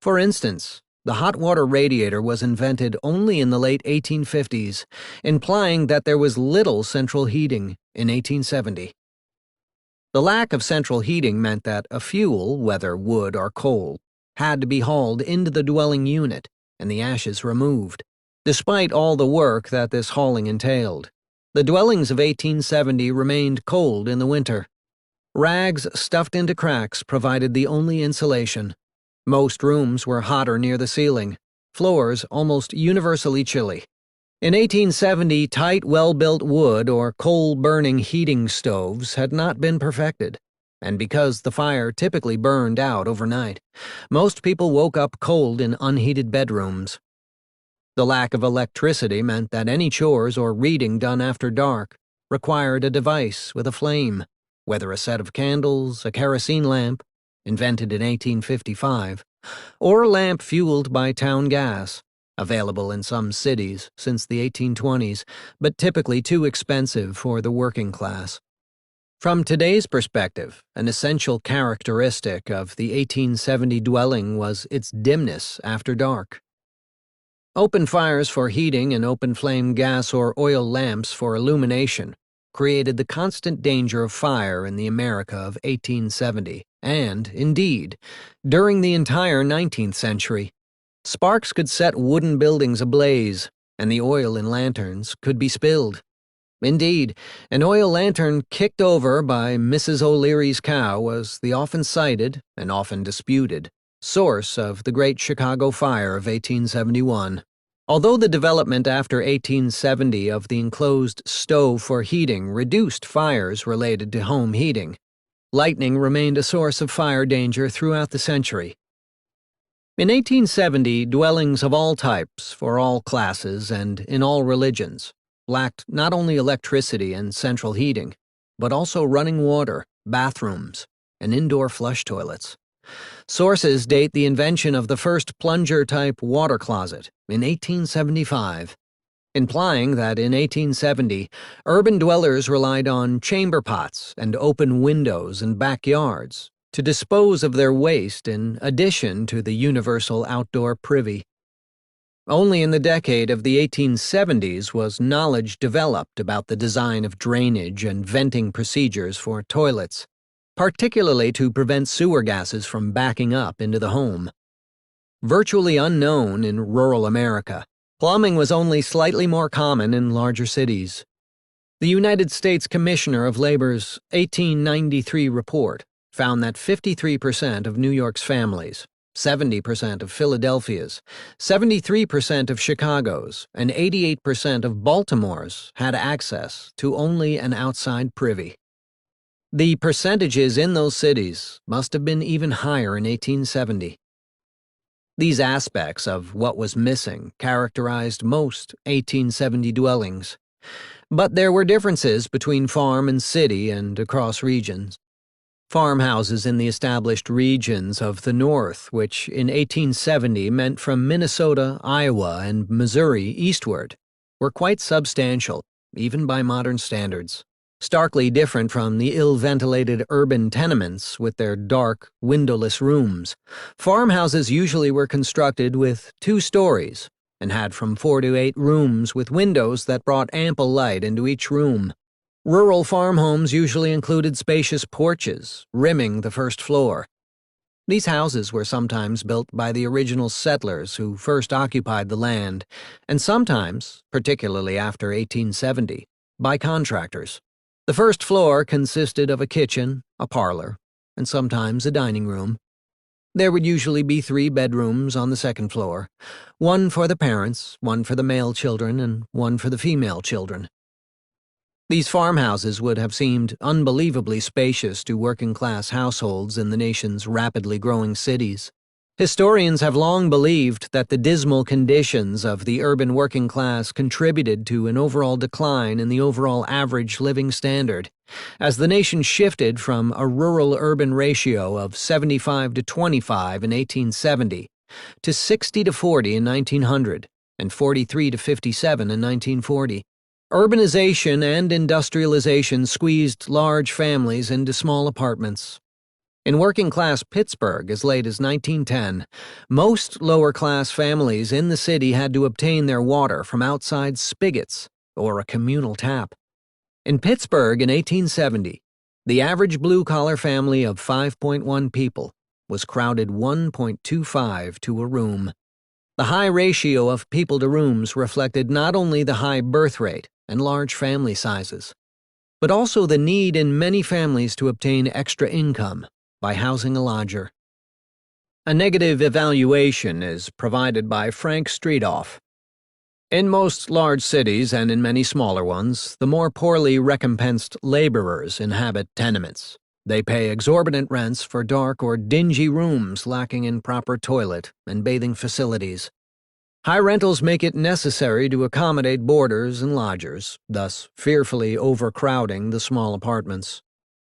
For instance, the hot water radiator was invented only in the late 1850s, implying that there was little central heating in 1870. The lack of central heating meant that a fuel, whether wood or coal, had to be hauled into the dwelling unit and the ashes removed. Despite all the work that this hauling entailed, the dwellings of 1870 remained cold in the winter. Rags stuffed into cracks provided the only insulation. Most rooms were hotter near the ceiling, floors almost universally chilly. In 1870, tight, well-built wood or coal-burning heating stoves had not been perfected, and because the fire typically burned out overnight, most people woke up cold in unheated bedrooms. The lack of electricity meant that any chores or reading done after dark required a device with a flame, whether a set of candles, a kerosene lamp, invented in 1855, or a lamp fueled by town gas, available in some cities since the 1820s, but typically too expensive for the working class. From today's perspective, an essential characteristic of the 1870 dwelling was its dimness after dark. Open fires for heating and open-flame gas or oil lamps for illumination created the constant danger of fire in the America of 1870, and, indeed, during the entire 19th century. Sparks could set wooden buildings ablaze, and the oil in lanterns could be spilled. Indeed, an oil lantern kicked over by Mrs. O'Leary's cow was the often cited, and often disputed, source of the Great Chicago Fire of 1871. Although the development after 1870 of the enclosed stove for heating reduced fires related to home heating, lightning remained a source of fire danger throughout the century. In 1870, dwellings of all types, for all classes, and in all religions, lacked not only electricity and central heating, but also running water, bathrooms, and indoor flush toilets. Sources date the invention of the first plunger-type water closet in 1875, implying that in 1870, urban dwellers relied on chamber pots and open windows and backyards to dispose of their waste in addition to the universal outdoor privy. Only in the decade of the 1870s was knowledge developed about the design of drainage and venting procedures for toilets, particularly to prevent sewer gases from backing up into the home. Virtually unknown in rural America, plumbing was only slightly more common in larger cities. The United States Commissioner of Labor's 1893 report found that 53% of New York's families, 70% of Philadelphia's, 73% of Chicago's, and 88% of Baltimore's had access to only an outside privy. The percentages in those cities must have been even higher in 1870. These aspects of what was missing characterized most 1870 dwellings, but there were differences between farm and city and across regions. Farmhouses in the established regions of the North, which in 1870 meant from Minnesota, Iowa, and Missouri eastward, were quite substantial, even by modern standards. Starkly different from the ill-ventilated urban tenements with their dark, windowless rooms. Farmhouses usually were constructed with 2 stories and had from 4 to 8 rooms with windows that brought ample light into each room. Rural farm homes usually included spacious porches, rimming the first floor. These houses were sometimes built by the original settlers who first occupied the land, and sometimes, particularly after 1870, by contractors. The first floor consisted of a kitchen, a parlor, and sometimes a dining room. There would usually be 3 bedrooms on the second floor, one for the parents, one for the male children, and one for the female children. These farmhouses would have seemed unbelievably spacious to working-class households in the nation's rapidly growing cities. Historians have long believed that the dismal conditions of the urban working class contributed to an overall decline in the overall average living standard, as the nation shifted from a rural-urban ratio of 75 to 25 in 1870 to 60 to 40 in 1900 and 43 to 57 in 1940. Urbanization and industrialization squeezed large families into small apartments. In working-class Pittsburgh as late as 1910, most lower-class families in the city had to obtain their water from outside spigots or a communal tap. In Pittsburgh in 1870, the average blue-collar family of 5.1 people was crowded 1.25 to a room. The high ratio of people to rooms reflected not only the high birth rate and large family sizes, but also the need in many families to obtain extra income by housing a lodger. A negative evaluation is provided by Frank Streetoff. In most large cities and in many smaller ones, the more poorly recompensed laborers inhabit tenements. They pay exorbitant rents for dark or dingy rooms lacking in proper toilet and bathing facilities. High rentals make it necessary to accommodate boarders and lodgers, thus fearfully overcrowding the small apartments.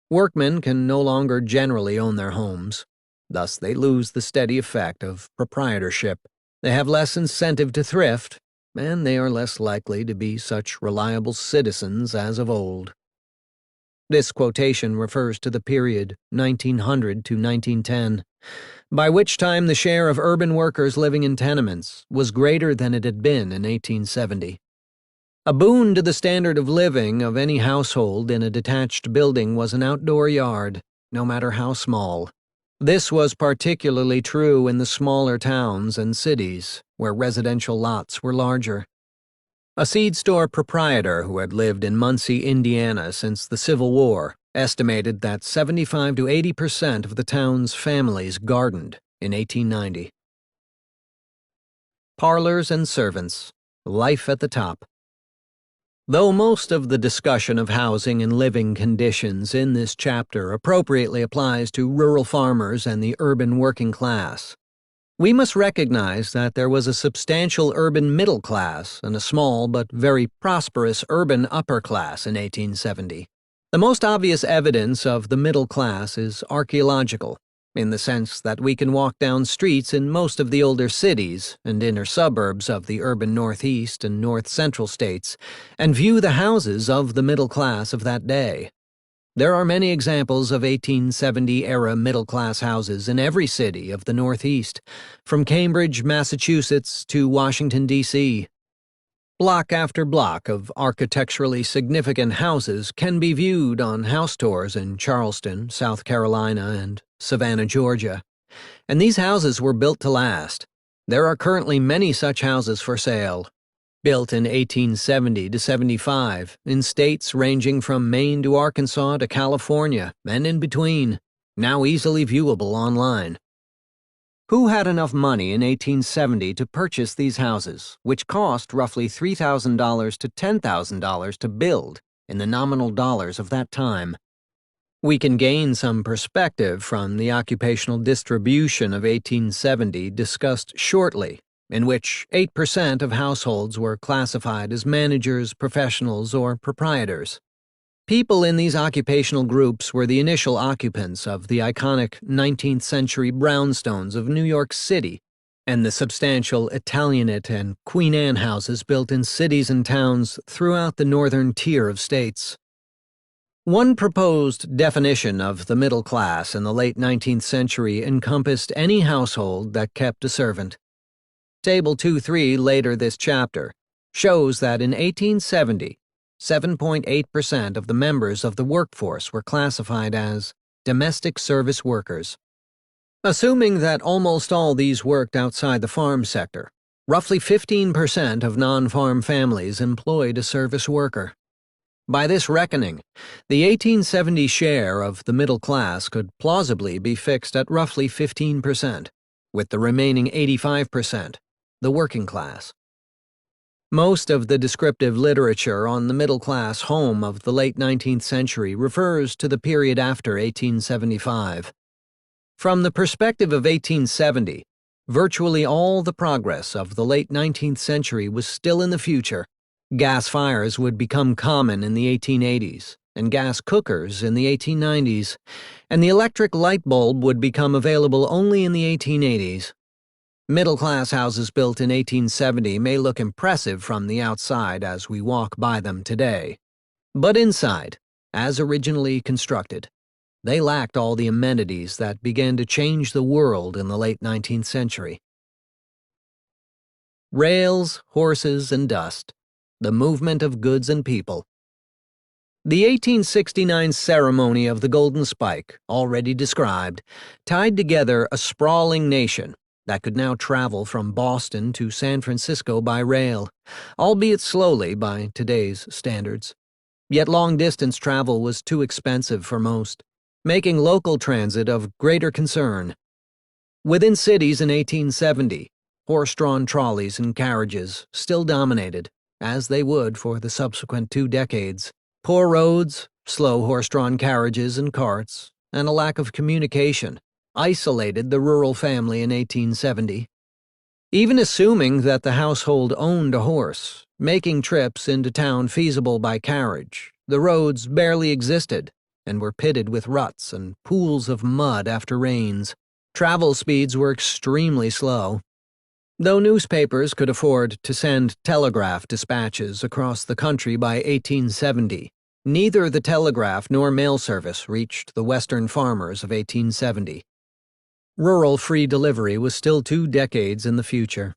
Workmen can no longer generally own their homes. Thus they lose the steady effect of proprietorship. They have less incentive to thrift, and they are less likely to be such reliable citizens as of old. This quotation refers to the period 1900 to 1910, by which time the share of urban workers living in tenements was greater than it had been in 1870. A boon to the standard of living of any household in a detached building was an outdoor yard, no matter how small. This was particularly true in the smaller towns and cities, where residential lots were larger. A seed store proprietor who had lived in Muncie, Indiana since the Civil War estimated that 75 to 80% of the town's families gardened in 1890. Parlors and servants, life at the top. Though most of the discussion of housing and living conditions in this chapter appropriately applies to rural farmers and the urban working class, we must recognize that there was a substantial urban middle class and a small but very prosperous urban upper class in 1870. The most obvious evidence of the middle class is archaeological, in the sense that we can walk down streets in most of the older cities and inner suburbs of the urban northeast and north-central states and view the houses of the middle class of that day. There are many examples of 1870-era middle-class houses in every city of the Northeast, from Cambridge, Massachusetts to Washington, D.C. Block after block of architecturally significant houses can be viewed on house tours in Charleston, South Carolina, and Savannah, Georgia. And these houses were built to last. There are currently many such houses for sale, built in 1870 to 75, in states ranging from Maine to Arkansas to California, and in between, now easily viewable online. Who had enough money in 1870 to purchase these houses, which cost roughly $3,000 to $10,000 to build in the nominal dollars of that time? We can gain some perspective from the occupational distribution of 1870 discussed shortly, in which 8% of households were classified as managers, professionals, or proprietors. People in these occupational groups were the initial occupants of the iconic 19th-century brownstones of New York City and the substantial Italianate and Queen Anne houses built in cities and towns throughout the northern tier of states. One proposed definition of the middle class in the late 19th century encompassed any household that kept a servant. Table 2.3 later this chapter shows that in 1870, 7.8% of the members of the workforce were classified as domestic service workers. Assuming that almost all these worked outside the farm sector, roughly 15% of non-farm families employed a service worker. By this reckoning, the 1870 share of the middle class could plausibly be fixed at roughly 15%, with the remaining 85%, the working class. Most of the descriptive literature on the middle-class home of the late 19th century refers to the period after 1875. From the perspective of 1870, virtually all the progress of the late 19th century was still in the future. Gas fires would become common in the 1880s, and gas cookers in the 1890s, and the electric light bulb would become available only in the 1880s. Middle-class houses built in 1870 may look impressive from the outside as we walk by them today. But inside, as originally constructed, they lacked all the amenities that began to change the world in the late 19th century. Rails, horses, and dust. The movement of goods and people. The 1869 ceremony of the Golden Spike, already described, tied together a sprawling nation that could now travel from Boston to San Francisco by rail, albeit slowly by today's standards. Yet long-distance travel was too expensive for most, making local transit of greater concern. Within cities in 1870, horse-drawn trolleys and carriages still dominated, as they would for the subsequent 2 decades. Poor roads, slow horse-drawn carriages and carts, and a lack of communication isolated the rural family in 1870. Even assuming that the household owned a horse, making trips into town feasible by carriage, the roads barely existed and were pitted with ruts and pools of mud after rains. Travel speeds were extremely slow. Though newspapers could afford to send telegraph dispatches across the country by 1870, neither the telegraph nor mail service reached the western farmers of 1870. Rural free delivery was still 2 decades in the future.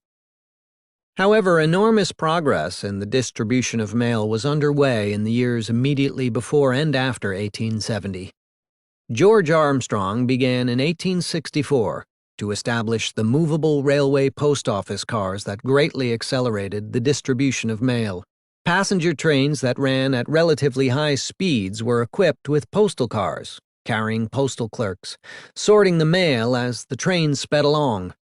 However, enormous progress in the distribution of mail was underway in the years immediately before and after 1870. George Armstrong began in 1864 to establish the movable railway post office cars that greatly accelerated the distribution of mail. Passenger trains that ran at relatively high speeds were equipped with postal cars, carrying postal clerks, sorting the mail as the train sped along.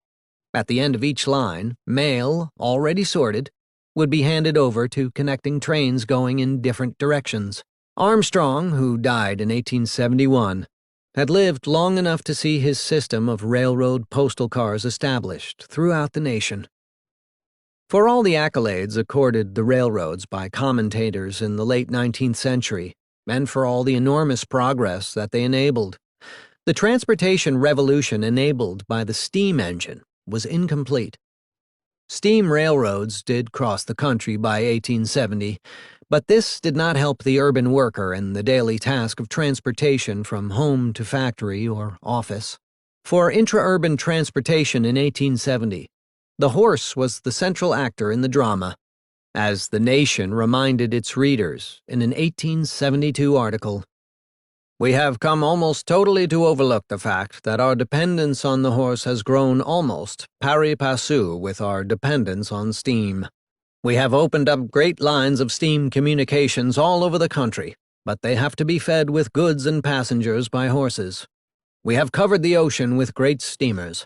At the end of each line, mail, already sorted, would be handed over to connecting trains going in different directions. Armstrong, who died in 1871, had lived long enough to see his system of railroad postal cars established throughout the nation. For all the accolades accorded the railroads by commentators in the late 19th century, and for all the enormous progress that they enabled, the transportation revolution enabled by the steam engine was incomplete. Steam railroads did cross the country by 1870, but this did not help the urban worker in the daily task of transportation from home to factory or office. For intra-urban transportation in 1870, the horse was the central actor in the drama, as The Nation reminded its readers in an 1872 article. "We have come almost totally to overlook the fact that our dependence on the horse has grown almost pari passu with our dependence on steam. We have opened up great lines of steam communications all over the country, but they have to be fed with goods and passengers by horses. We have covered the ocean with great steamers,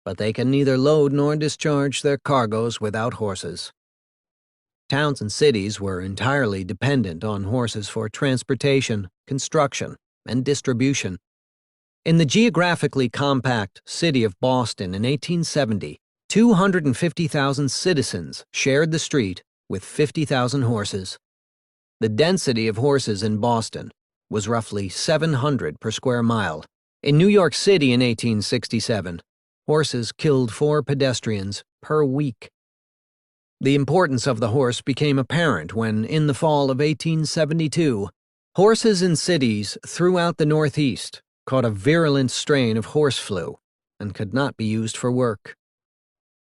but they can neither load nor discharge their cargoes without horses." Towns and cities were entirely dependent on horses for transportation, construction, and distribution. In the geographically compact city of Boston in 1870, 250,000 citizens shared the street with 50,000 horses. The density of horses in Boston was roughly 700 per square mile. In New York City in 1867, horses killed 4 pedestrians per week. The importance of the horse became apparent when, in the fall of 1872, horses in cities throughout the Northeast caught a virulent strain of horse flu and could not be used for work.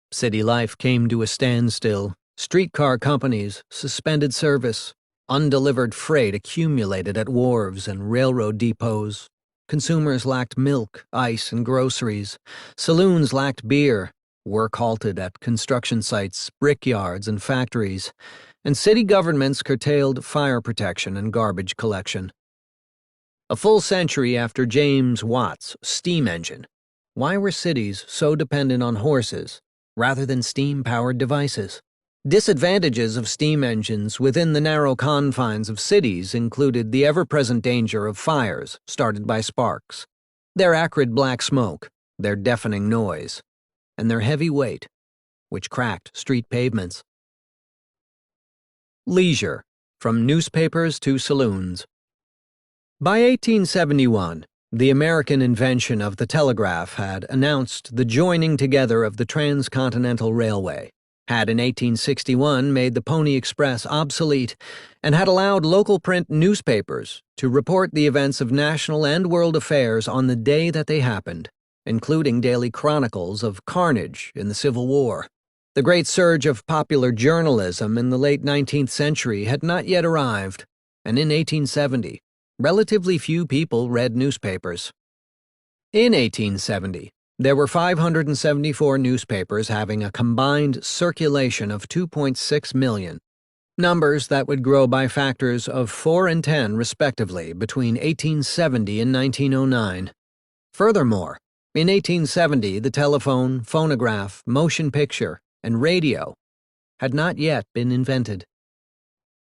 City life came to a standstill. Streetcar companies suspended service. Undelivered freight accumulated at wharves and railroad depots. Consumers lacked milk, ice, and groceries. Saloons lacked beer. Work halted at construction sites, brickyards, and factories. And city governments curtailed fire protection and garbage collection. A full century after James Watt's steam engine, why were cities so dependent on horses rather than steam-powered devices? Disadvantages of steam engines within the narrow confines of cities included the ever-present danger of fires started by sparks, their acrid black smoke, their deafening noise, and their heavy weight, which cracked street pavements. Leisure, from newspapers to saloons. By 1871, the American invention of the telegraph had announced the joining together of the Transcontinental Railway, had in 1861 made the Pony Express obsolete, and had allowed local print newspapers to report the events of national and world affairs on the day that they happened, including daily chronicles of carnage in the Civil War. The great surge of popular journalism in the late 19th century had not yet arrived, and in 1870, relatively few people read newspapers. In 1870, there were 574 newspapers having a combined circulation of 2.6 million, numbers that would grow by factors of 4 and 10 respectively between 1870 and 1909. Furthermore, In 1870, the telephone, phonograph, motion picture, and radio had not yet been invented.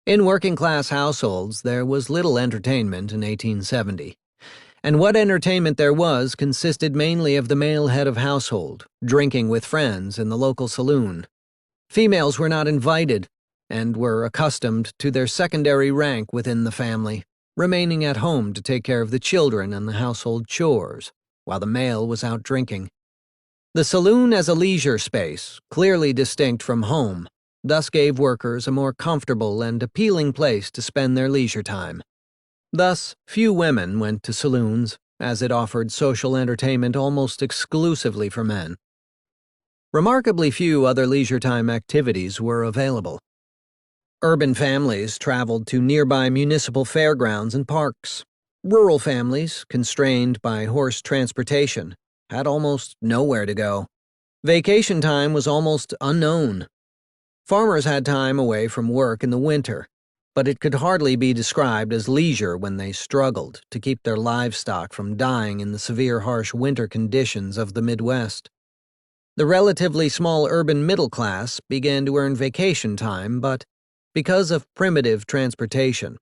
In working-class households, there was little entertainment in 1870. And what entertainment there was consisted mainly of the male head of household, drinking with friends in the local saloon. Females were not invited, and were accustomed to their secondary rank within the family, remaining at home to take care of the children and the household chores, while the male was out drinking. The saloon as a leisure space, clearly distinct from home, thus gave workers a more comfortable and appealing place to spend their leisure time. Thus, few women went to saloons, as it offered social entertainment almost exclusively for men. Remarkably few other leisure time activities were available. Urban families traveled to nearby municipal fairgrounds and parks. Rural families, constrained by horse transportation, had almost nowhere to go. Vacation time was almost unknown. Farmers had time away from work in the winter, but it could hardly be described as leisure when they struggled to keep their livestock from dying in the severe harsh winter conditions of the Midwest. The relatively small urban middle class began to earn vacation time, but, because of primitive transportation,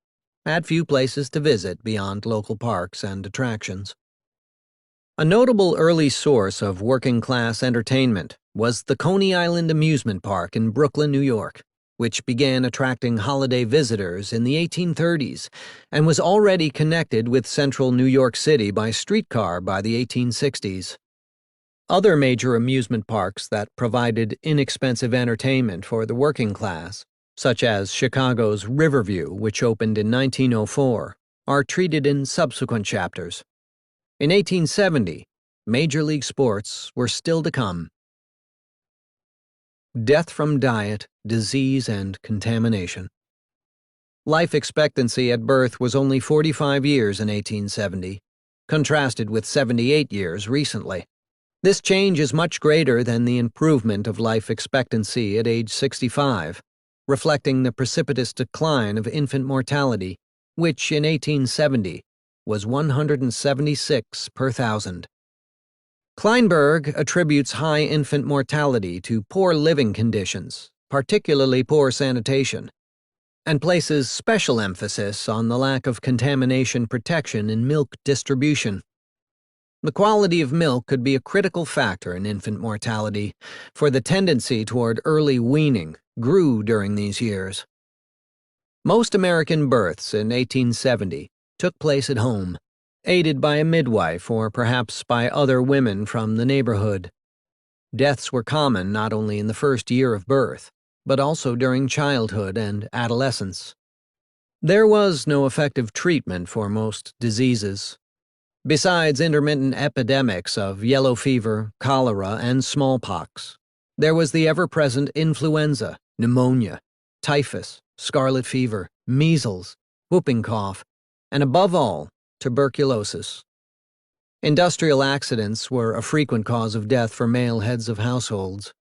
had few places to visit beyond local parks and attractions. A notable early source of working-class entertainment was the Coney Island Amusement Park in Brooklyn, New York, which began attracting holiday visitors in the 1830s and was already connected with central New York City by streetcar by the 1860s. Other major amusement parks that provided inexpensive entertainment for the working class, such as Chicago's Riverview, which opened in 1904, are treated in subsequent chapters. In 1870, Major League sports were still to come. Death from diet, disease, and contamination. Life expectancy at birth was only 45 years in 1870, contrasted with 78 years recently. This change is much greater than the improvement of life expectancy at age 65, reflecting the precipitous decline of infant mortality, which in 1870 was 176 per thousand. Kleinberg attributes high infant mortality to poor living conditions, particularly poor sanitation, and places special emphasis on the lack of contamination protection in milk distribution. The quality of milk could be a critical factor in infant mortality, for the tendency toward early weaning grew during these years. Most American births in 1870 took place at home, aided by a midwife or perhaps by other women from the neighborhood. Deaths were common not only in the first year of birth, but also during childhood and adolescence. There was no effective treatment for most diseases. Besides intermittent epidemics of yellow fever, cholera, and smallpox, there was the ever-present influenza, pneumonia, typhus, scarlet fever, measles, whooping cough, and above all, tuberculosis. Industrial accidents were a frequent cause of death for male heads of households.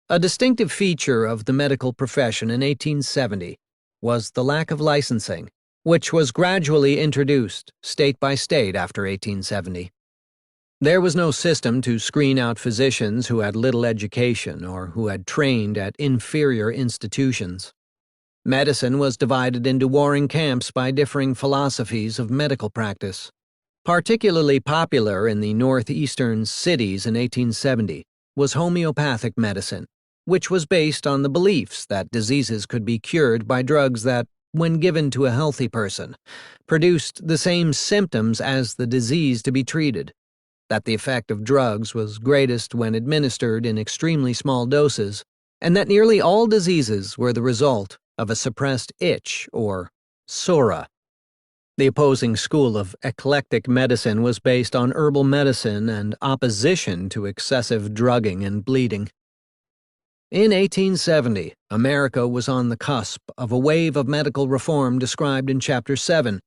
A distinctive feature of the medical profession in 1870 was the lack of licensing, which was gradually introduced state by state after 1870. There was no system to screen out physicians who had little education or who had trained at inferior institutions. Medicine was divided into warring camps by differing philosophies of medical practice. Particularly popular in the northeastern cities in 1870 was homeopathic medicine, which was based on the beliefs that diseases could be cured by drugs that, when given to a healthy person, produced the same symptoms as the disease to be treated, that the effect of drugs was greatest when administered in extremely small doses, and that nearly all diseases were the result of a suppressed itch, or psora. The opposing school of eclectic medicine was based on herbal medicine and opposition to excessive drugging and bleeding. In 1870, America was on the cusp of a wave of medical reform described in Chapter 7,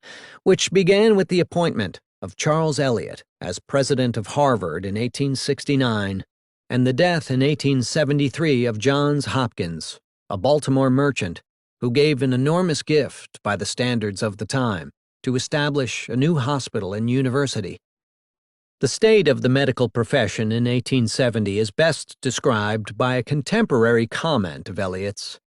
which began with the appointment of Charles Eliot as president of Harvard in 1869, and the death in 1873 of Johns Hopkins, a Baltimore merchant who gave an enormous gift by the standards of the time to establish a new hospital and university. The state of the medical profession in 1870 is best described by a contemporary comment of Eliot's.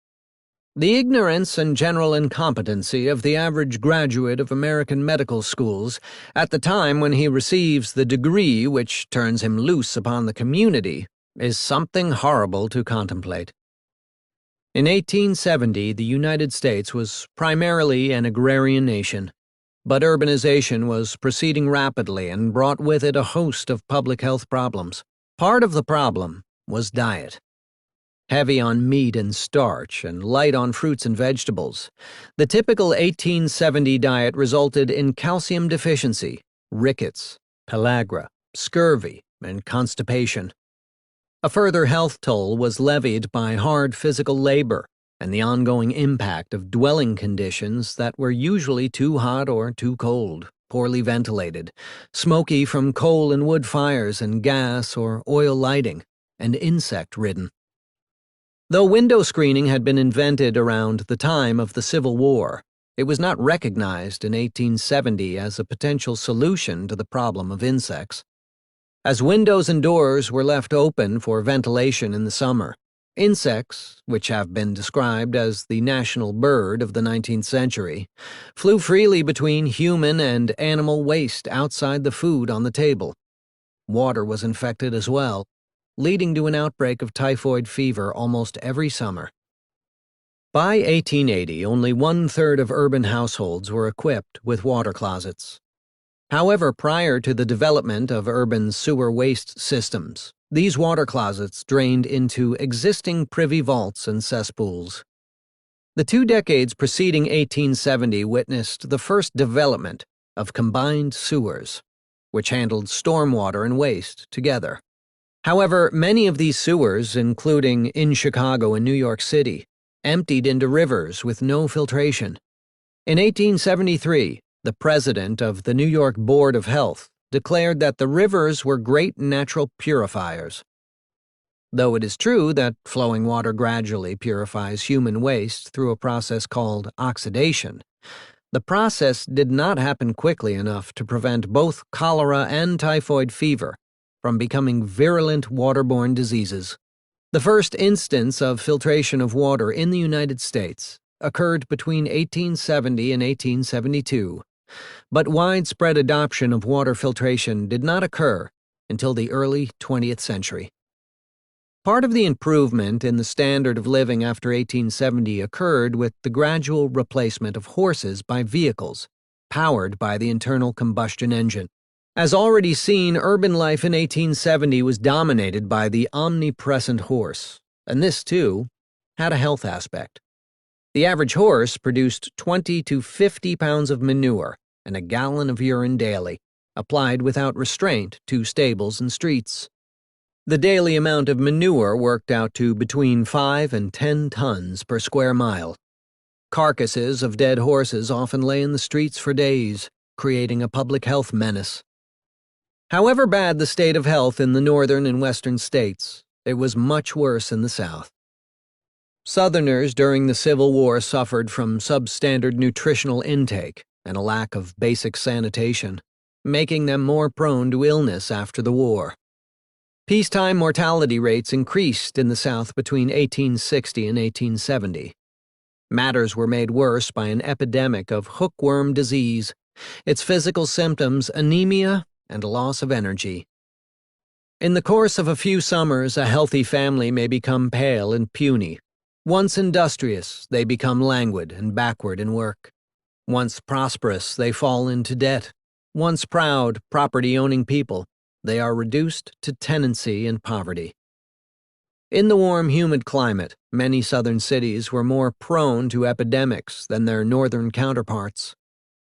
The ignorance and general incompetency of the average graduate of American medical schools at the time when he receives the degree which turns him loose upon the community is something horrible to contemplate. In 1870, the United States was primarily an agrarian nation, but urbanization was proceeding rapidly and brought with it a host of public health problems. Part of the problem was diet. Heavy on meat and starch and light on fruits and vegetables, the typical 1870 diet resulted in calcium deficiency, rickets, pellagra, scurvy, and constipation. A further health toll was levied by hard physical labor and the ongoing impact of dwelling conditions that were usually too hot or too cold, poorly ventilated, smoky from coal and wood fires and gas or oil lighting, and insect-ridden. Though window screening had been invented around the time of the Civil War, it was not recognized in 1870 as a potential solution to the problem of insects. As windows and doors were left open for ventilation in the summer, insects, which have been described as the national bird of the 19th century, flew freely between human and animal waste outside the food on the table. Water was infected as well, leading to an outbreak of typhoid fever almost every summer. By 1880, only 1/3 of urban households were equipped with water closets. However, prior to the development of urban sewer waste systems, these water closets drained into existing privy vaults and cesspools. The 2 decades preceding 1870 witnessed the first development of combined sewers, which handled stormwater and waste together. However, many of these sewers, including in Chicago and New York City, emptied into rivers with no filtration. In 1873, the president of the New York Board of Health declared that the rivers were great natural purifiers. Though it is true that flowing water gradually purifies human waste through a process called oxidation, the process did not happen quickly enough to prevent both cholera and typhoid fever from becoming virulent waterborne diseases. The first instance of filtration of water in the United States occurred between 1870 and 1872, but widespread adoption of water filtration did not occur until the early 20th century. Part of the improvement in the standard of living after 1870 occurred with the gradual replacement of horses by vehicles powered by the internal combustion engine. As already seen, urban life in 1870 was dominated by the omnipresent horse, and this, too, had a health aspect. The average horse produced 20 to 50 pounds of manure and a gallon of urine daily, applied without restraint to stables and streets. The daily amount of manure worked out to between 5 and 10 tons per square mile. Carcasses of dead horses often lay in the streets for days, creating a public health menace. However bad the state of health in the northern and western states, it was much worse in the South. Southerners during the Civil War suffered from substandard nutritional intake and a lack of basic sanitation, making them more prone to illness after the war. Peacetime mortality rates increased in the South between 1860 and 1870. Matters were made worse by an epidemic of hookworm disease, its physical symptoms anemia and loss of energy. In the course of a few summers, a healthy family may become pale and puny. Once industrious, they become languid and backward in work. Once prosperous, they fall into debt. Once proud, property-owning people, they are reduced to tenancy and poverty. In the warm, humid climate, many southern cities were more prone to epidemics than their northern counterparts.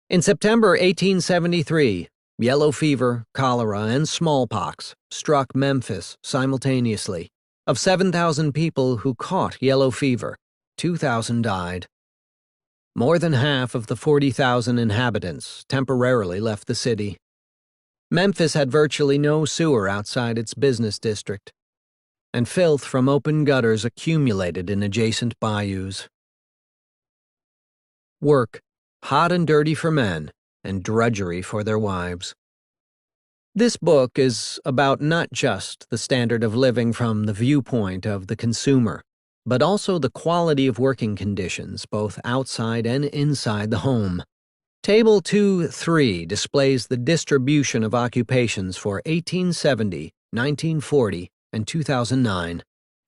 In September 1873, yellow fever, cholera, and smallpox struck Memphis simultaneously. Of 7,000 people who caught yellow fever, 2,000 died. More than half of the 40,000 inhabitants temporarily left the city. Memphis had virtually no sewer outside its business district, and filth from open gutters accumulated in adjacent bayous. Work, hot and dirty for men, and drudgery for their wives. This book is about not just the standard of living from the viewpoint of the consumer, but also the quality of working conditions both outside and inside the home. Table 2.3 displays the distribution of occupations for 1870, 1940, and 2009.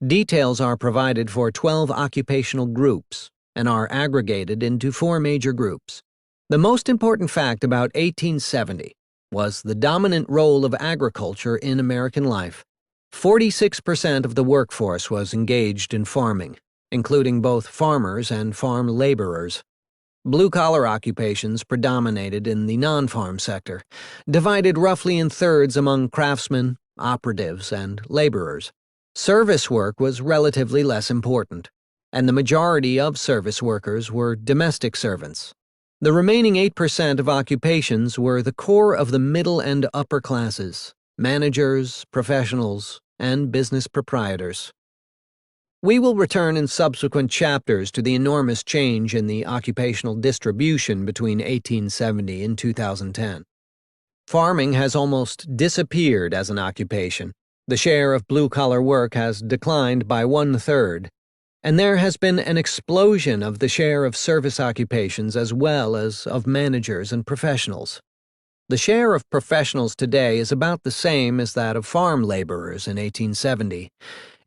Details are provided for 12 occupational groups and are aggregated into 4 major groups. The most important fact about 1870 was the dominant role of agriculture in American life. 46% of the workforce was engaged in farming, including both farmers and farm laborers. Blue-collar occupations predominated in the non-farm sector, divided roughly in thirds among craftsmen, operatives, and laborers. Service work was relatively less important, and the majority of service workers were domestic servants. The remaining 8% of occupations were the core of the middle and upper classes, managers, professionals, and business proprietors. We will return in subsequent chapters to the enormous change in the occupational distribution between 1870 and 2010. Farming has almost disappeared as an occupation. The share of blue-collar work has declined by 1/3, and there has been an explosion of the share of service occupations as well as of managers and professionals. The share of professionals today is about the same as that of farm laborers in 1870,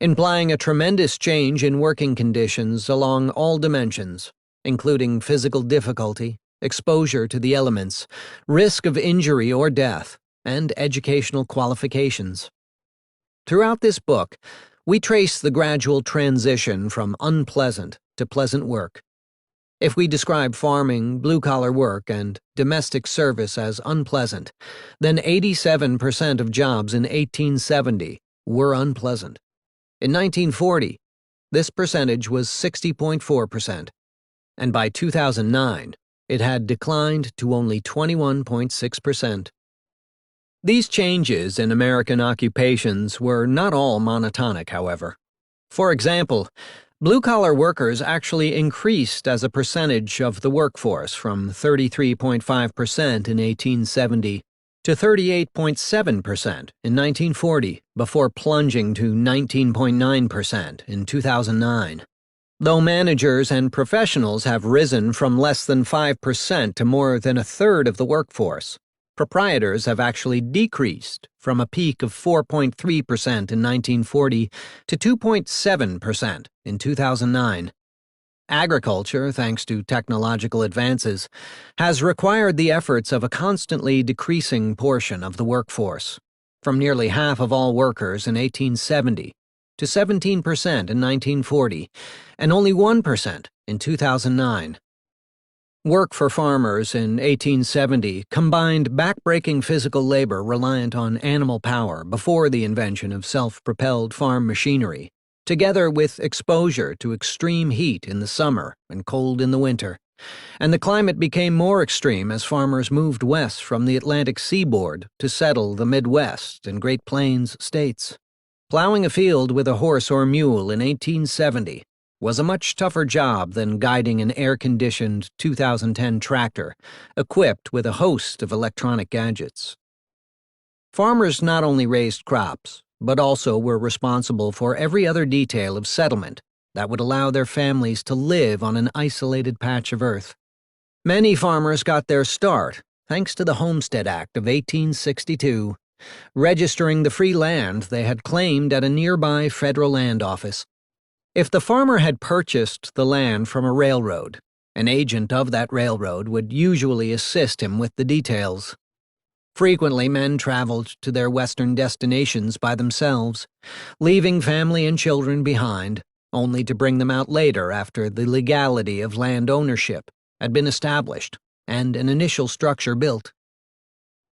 implying a tremendous change in working conditions along all dimensions, including physical difficulty, exposure to the elements, risk of injury or death, and educational qualifications. Throughout this book, we trace the gradual transition from unpleasant to pleasant work. If we describe farming, blue-collar work, and domestic service as unpleasant, then 87% of jobs in 1870 were unpleasant. In 1940, this percentage was 60.4%, and by 2009, it had declined to only 21.6%. These changes in American occupations were not all monotonic, however. For example, blue-collar workers actually increased as a percentage of the workforce from 33.5% in 1870 to 38.7% in 1940, before plunging to 19.9% in 2009. Though managers and professionals have risen from less than 5% to more than 1/3 of the workforce, proprietors have actually decreased from a peak of 4.3% in 1940 to 2.7% in 2009. Agriculture, thanks to technological advances, has required the efforts of a constantly decreasing portion of the workforce, from nearly half of all workers in 1870 to 17% in 1940, and only 1% in 2009. Work for farmers in 1870 combined backbreaking physical labor reliant on animal power before the invention of self-propelled farm machinery, together with exposure to extreme heat in the summer and cold in the winter, and the climate became more extreme as farmers moved west from the Atlantic seaboard to settle the Midwest and Great Plains states. Plowing a field with a horse or mule in 1870 was a much tougher job than guiding an air-conditioned 2010 tractor, equipped with a host of electronic gadgets. Farmers not only raised crops, but also were responsible for every other detail of settlement that would allow their families to live on an isolated patch of earth. Many farmers got their start thanks to the Homestead Act of 1862, registering the free land they had claimed at a nearby federal land office. If the farmer had purchased the land from a railroad, an agent of that railroad would usually assist him with the details. Frequently, men traveled to their western destinations by themselves, leaving family and children behind, only to bring them out later after the legality of land ownership had been established and an initial structure built.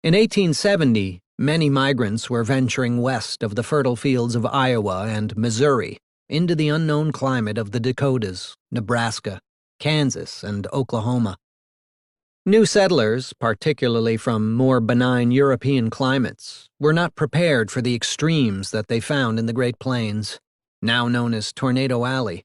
In 1870, many migrants were venturing west of the fertile fields of Iowa and Missouri into the unknown climate of the Dakotas, Nebraska, Kansas, and Oklahoma. New settlers, particularly from more benign European climates, were not prepared for the extremes that they found in the Great Plains, now known as Tornado Alley,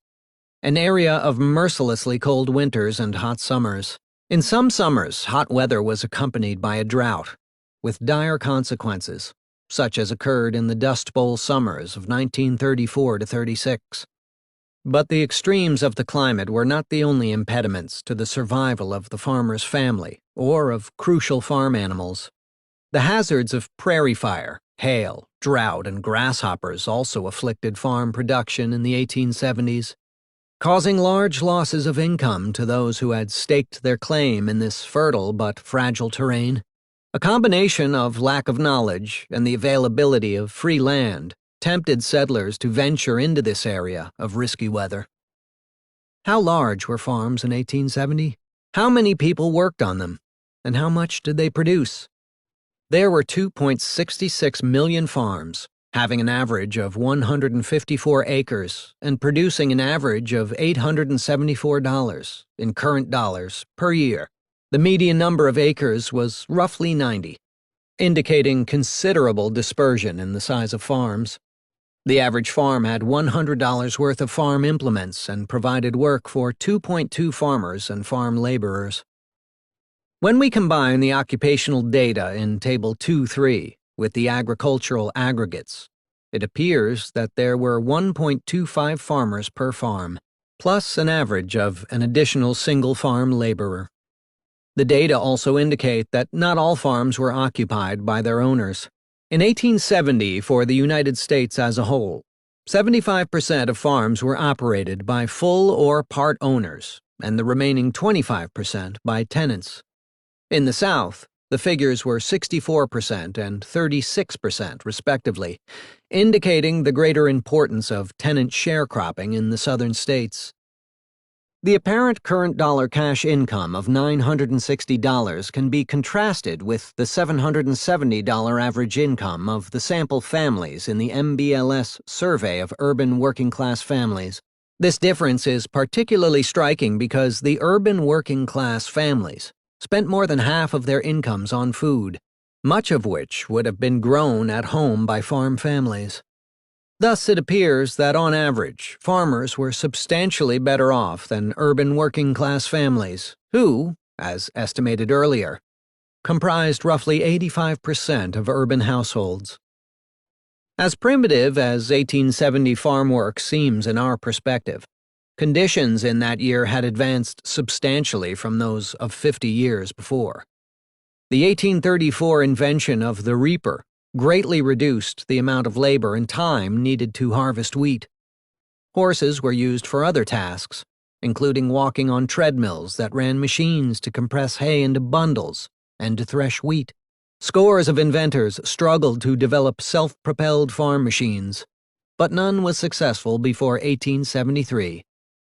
an area of mercilessly cold winters and hot summers. In some summers, hot weather was accompanied by a drought, with dire consequences, such as occurred in the Dust Bowl summers of 1934 to 36. But the extremes of the climate were not the only impediments to the survival of the farmer's family or of crucial farm animals. The hazards of prairie fire, hail, drought, and grasshoppers also afflicted farm production in the 1870s, causing large losses of income to those who had staked their claim in this fertile but fragile terrain. A combination of lack of knowledge and the availability of free land tempted settlers to venture into this area of risky weather. How large were farms in 1870? How many people worked on them? And how much did they produce? There were 2.66 million farms, having an average of 154 acres and producing an average of $874 in current dollars per year. The median number of acres was roughly 90, indicating considerable dispersion in the size of farms. The average farm had $100 worth of farm implements and provided work for 2.2 farmers and farm laborers. When we combine the occupational data in Table 2.3 with the agricultural aggregates, it appears that there were 1.25 farmers per farm, plus an average of an additional single farm laborer. The data also indicate that not all farms were occupied by their owners. In 1870, for the United States as a whole, 75% of farms were operated by full or part owners, and the remaining 25% by tenants. In the South, the figures were 64% and 36%, respectively, indicating the greater importance of tenant sharecropping in the southern states. The apparent current dollar cash income of $960 can be contrasted with the $770 average income of the sample families in the MBLS survey of urban working-class families. This difference is particularly striking because the urban working-class families spent more than half of their incomes on food, much of which would have been grown at home by farm families. Thus, it appears that on average, farmers were substantially better off than urban working-class families, who, as estimated earlier, comprised roughly 85% of urban households. As primitive as 1870 farm work seems in our perspective, conditions in that year had advanced substantially from those of 50 years before. The 1834 invention of the reaper greatly reduced the amount of labor and time needed to harvest wheat. Horses were used for other tasks, including walking on treadmills that ran machines to compress hay into bundles and to thresh wheat. Scores of inventors struggled to develop self-propelled farm machines, but none was successful before 1873.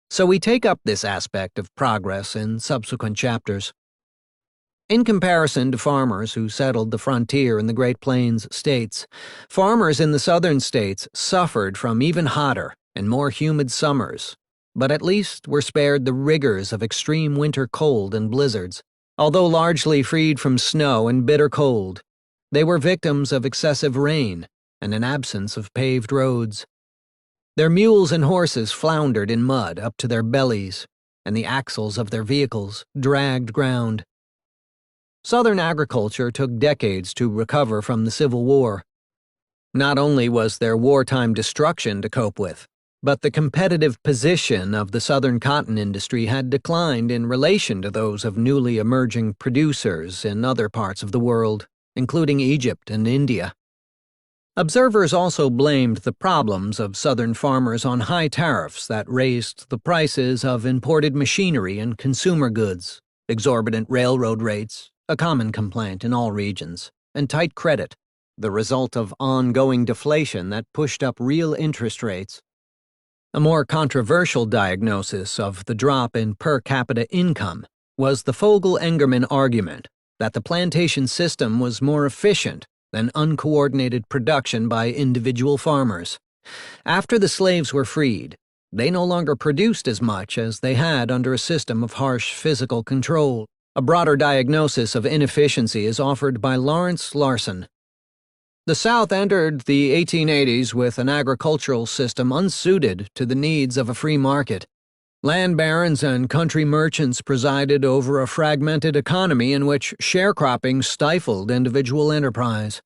So we take up this aspect of progress in subsequent chapters. In comparison to farmers who settled the frontier in the Great Plains states, farmers in the southern states suffered from even hotter and more humid summers, but at least were spared the rigors of extreme winter cold and blizzards. Although largely freed from snow and bitter cold, they were victims of excessive rain and an absence of paved roads. Their mules and horses floundered in mud up to their bellies, and the axles of their vehicles dragged ground. Southern agriculture took decades to recover from the Civil War. Not only was there wartime destruction to cope with, but the competitive position of the Southern cotton industry had declined in relation to those of newly emerging producers in other parts of the world, including Egypt and India. Observers also blamed the problems of Southern farmers on high tariffs that raised the prices of imported machinery and consumer goods, exorbitant railroad rates, a common complaint in all regions, and tight credit, the result of ongoing deflation that pushed up real interest rates. A more controversial diagnosis of the drop in per capita income was the Fogel-Engerman argument that the plantation system was more efficient than uncoordinated production by individual farmers. After the slaves were freed, they no longer produced as much as they had under a system of harsh physical control. A broader diagnosis of inefficiency is offered by Lawrence Larson. The South entered the 1880s with an agricultural system unsuited to the needs of a free market. Land barons and country merchants presided over a fragmented economy in which sharecropping stifled individual enterprise.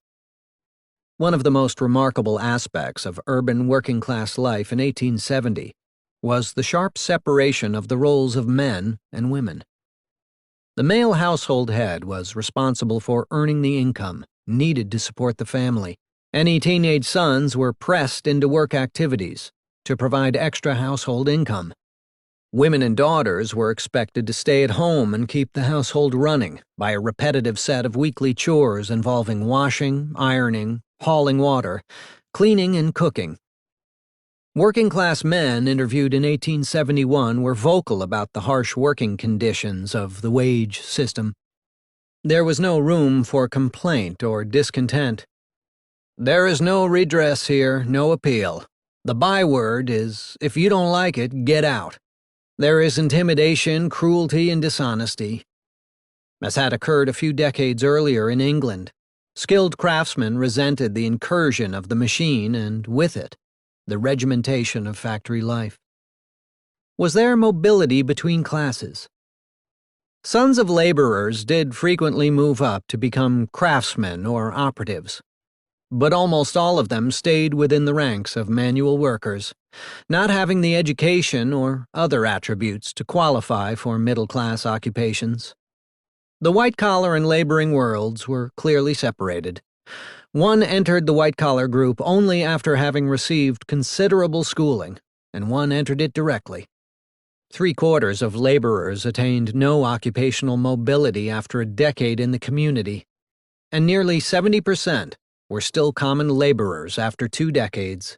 One of the most remarkable aspects of urban working-class life in 1870 was the sharp separation of the roles of men and women. The male household head was responsible for earning the income needed to support the family. Any teenage sons were pressed into work activities to provide extra household income. Women and daughters were expected to stay at home and keep the household running by a repetitive set of weekly chores involving washing, ironing, hauling water, cleaning, and cooking. Working-class men interviewed in 1871 were vocal about the harsh working conditions of the wage system. There was no room for complaint or discontent. "There is no redress here, no appeal. The byword is, if you don't like it, get out. There is intimidation, cruelty, and dishonesty." As had occurred a few decades earlier in England, skilled craftsmen resented the incursion of the machine and, with it, the regimentation of factory life. Was there mobility between classes? Sons of laborers did frequently move up to become craftsmen or operatives, but almost all of them stayed within the ranks of manual workers, not having the education or other attributes to qualify for middle-class occupations. The white-collar and laboring worlds were clearly separated. One entered the white-collar group only after having received considerable schooling, and one entered it directly. 3/4 of laborers attained no occupational mobility after a decade in the community, and nearly 70% were still common laborers after 2 decades.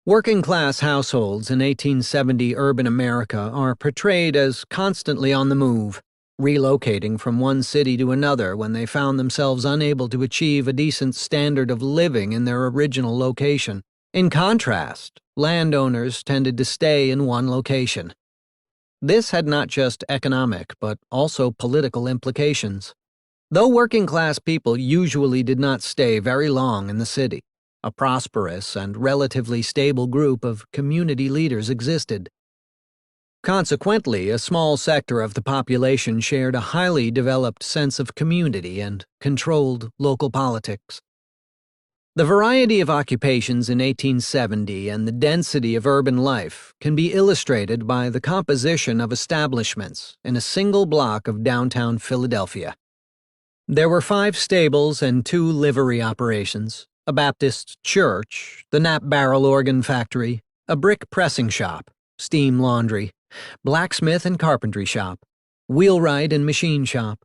Working-class households in 1870 urban America are portrayed as constantly on the move, relocating from one city to another when they found themselves unable to achieve a decent standard of living in their original location. In contrast, landowners tended to stay in one location. This had not just economic, but also political implications. Though working-class people usually did not stay very long in the city, a prosperous and relatively stable group of community leaders existed. Consequently, a small sector of the population shared a highly developed sense of community and controlled local politics. The variety of occupations in 1870 and the density of urban life can be illustrated by the composition of establishments in a single block of downtown Philadelphia. There were 5 stables and 2 livery operations, a Baptist church, the Knapp barrel organ factory, a brick pressing shop, steam laundry, blacksmith and carpentry shop, wheelwright and machine shop,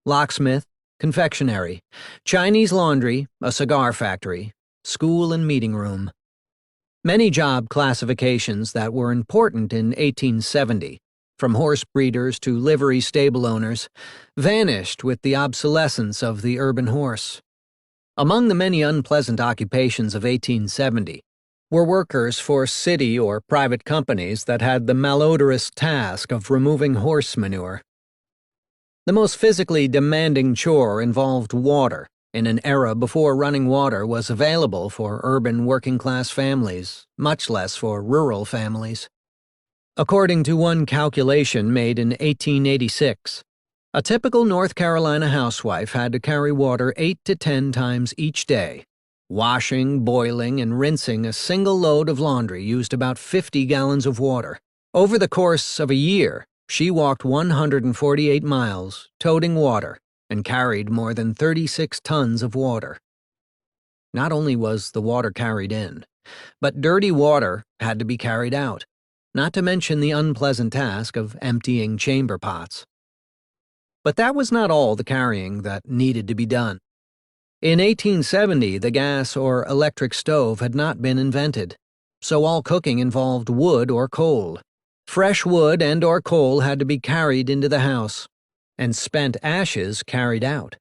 locksmith, confectionery, Chinese laundry, a cigar factory, school and meeting room. Many job classifications that were important in 1870, from horse breeders to livery stable owners, vanished with the obsolescence of the urban horse. Among the many unpleasant occupations of 1870, were workers for city or private companies that had the malodorous task of removing horse manure. The most physically demanding chore involved water, in an era before running water was available for urban working-class families, much less for rural families. According to one calculation made in 1886, a typical North Carolina housewife had to carry water 8 to 10 times each day. Washing, boiling, and rinsing a single load of laundry used about 50 gallons of water. Over the course of a year, she walked 148 miles, toting water, and carried more than 36 tons of water. Not only was the water carried in, but dirty water had to be carried out, not to mention the unpleasant task of emptying chamber pots. But that was not all the carrying that needed to be done. In 1870, the gas or electric stove had not been invented, so all cooking involved wood or coal. Fresh wood and or coal had to be carried into the house, and spent ashes carried out.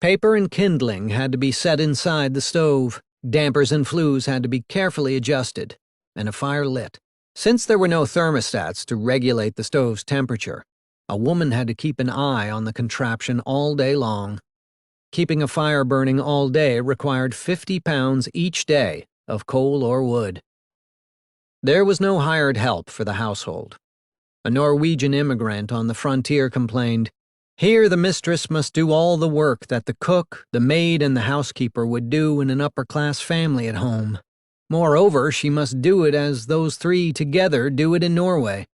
Paper and kindling had to be set inside the stove, dampers and flues had to be carefully adjusted, and a fire lit. Since there were no thermostats to regulate the stove's temperature, a woman had to keep an eye on the contraption all day long. Keeping a fire burning all day required 50 pounds each day of coal or wood. There was no hired help for the household. A Norwegian immigrant on the frontier complained, "Here the mistress must do all the work that the cook, the maid, and the housekeeper would do in an upper-class family at home. Moreover, she must do it as those three together do it in Norway."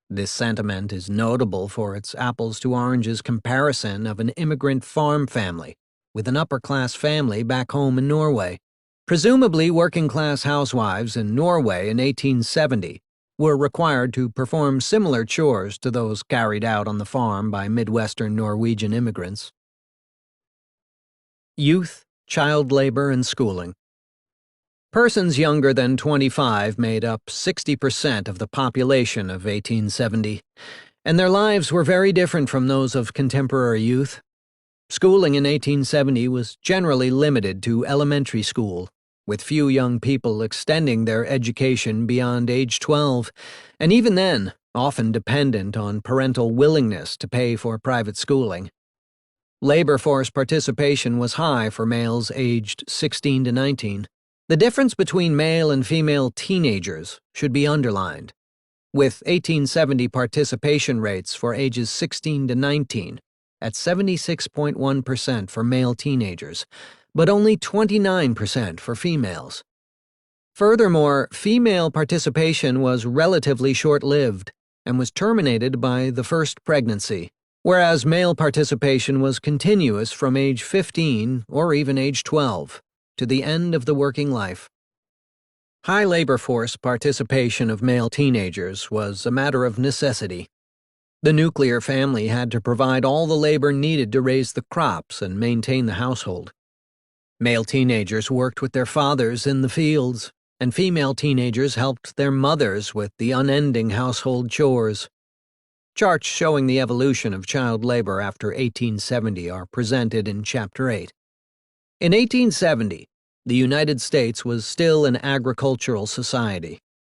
This sentiment is notable for its apples to oranges comparison of an immigrant farm family with an upper-class family back home in Norway. Presumably, working-class housewives in Norway in 1870 were required to perform similar chores to those carried out on the farm by Midwestern Norwegian immigrants. Youth, child labor, and schooling. Persons younger than 25 made up 60% of the population of 1870, and their lives were very different from those of contemporary youth. Schooling in 1870 was generally limited to elementary school, with few young people extending their education beyond age 12, and even then, often dependent on parental willingness to pay for private schooling. Labor force participation was high for males aged 16 to 19. The difference between male and female teenagers should be underlined, with 1870 participation rates for ages 16 to 19 at 76.1% for male teenagers, but only 29% for females. Furthermore, female participation was relatively short-lived and was terminated by the first pregnancy, whereas male participation was continuous from age 15 or even age 12 to the end of the working life. High labor force participation of male teenagers was a matter of necessity. The nuclear family had to provide all the labor needed to raise the crops and maintain the household. Male teenagers worked with their fathers in the fields, and female teenagers helped their mothers with the unending household chores. Charts showing the evolution of child labor after 1870 are presented in Chapter 8. In 1870, the United States was still an agricultural society,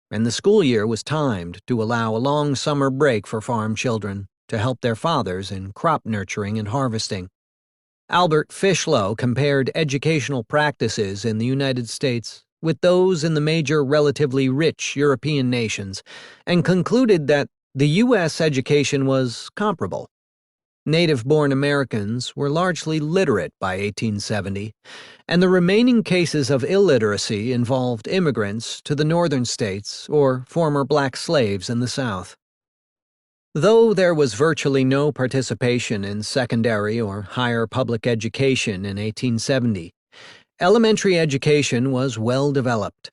and the school year was timed to allow a long summer break for farm children to help their fathers in crop nurturing and harvesting. Albert Fishlow compared educational practices in the United States with those in the major relatively rich European nations and concluded that the U.S. education was comparable. Native-born Americans were largely literate by 1870, and the remaining cases of illiteracy involved immigrants to the northern states or former black slaves in the South. Though there was virtually no participation in secondary or higher public education in 1870, elementary education was well developed.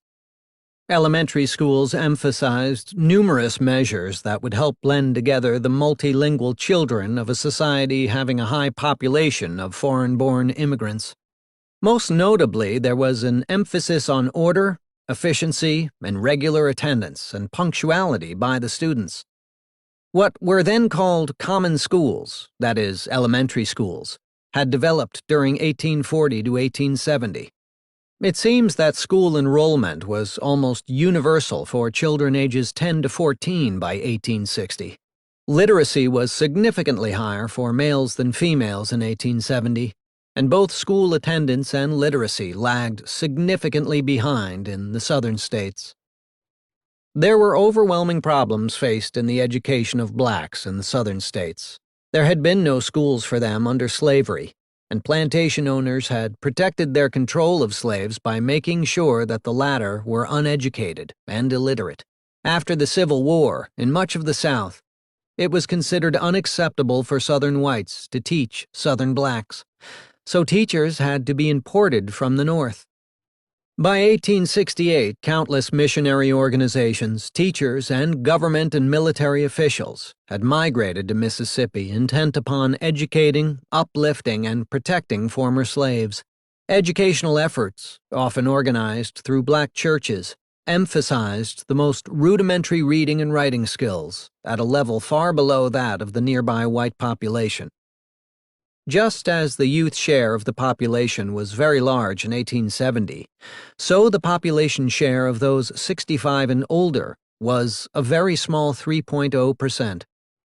Elementary schools emphasized numerous measures that would help blend together the multilingual children of a society having a high population of foreign-born immigrants. Most notably, there was an emphasis on order, efficiency, and regular attendance and punctuality by the students. What were then called common schools, that is, elementary schools, had developed during 1840 to 1870. It seems that school enrollment was almost universal for children ages 10 to 14 by 1860. Literacy was significantly higher for males than females in 1870, and both school attendance and literacy lagged significantly behind in the southern states. There were overwhelming problems faced in the education of blacks in the southern states. There had been no schools for them under slavery, and plantation owners had protected their control of slaves by making sure that the latter were uneducated and illiterate. After the Civil War, in much of the South, it was considered unacceptable for Southern whites to teach Southern blacks, so teachers had to be imported from the North. By 1868, countless missionary organizations, teachers, and government and military officials had migrated to Mississippi intent upon educating, uplifting, and protecting former slaves. Educational efforts, often organized through black churches, emphasized the most rudimentary reading and writing skills at a level far below that of the nearby white population. Just as the youth share of the population was very large in 1870, so the population share of those 65 and older was a very small 3.0%.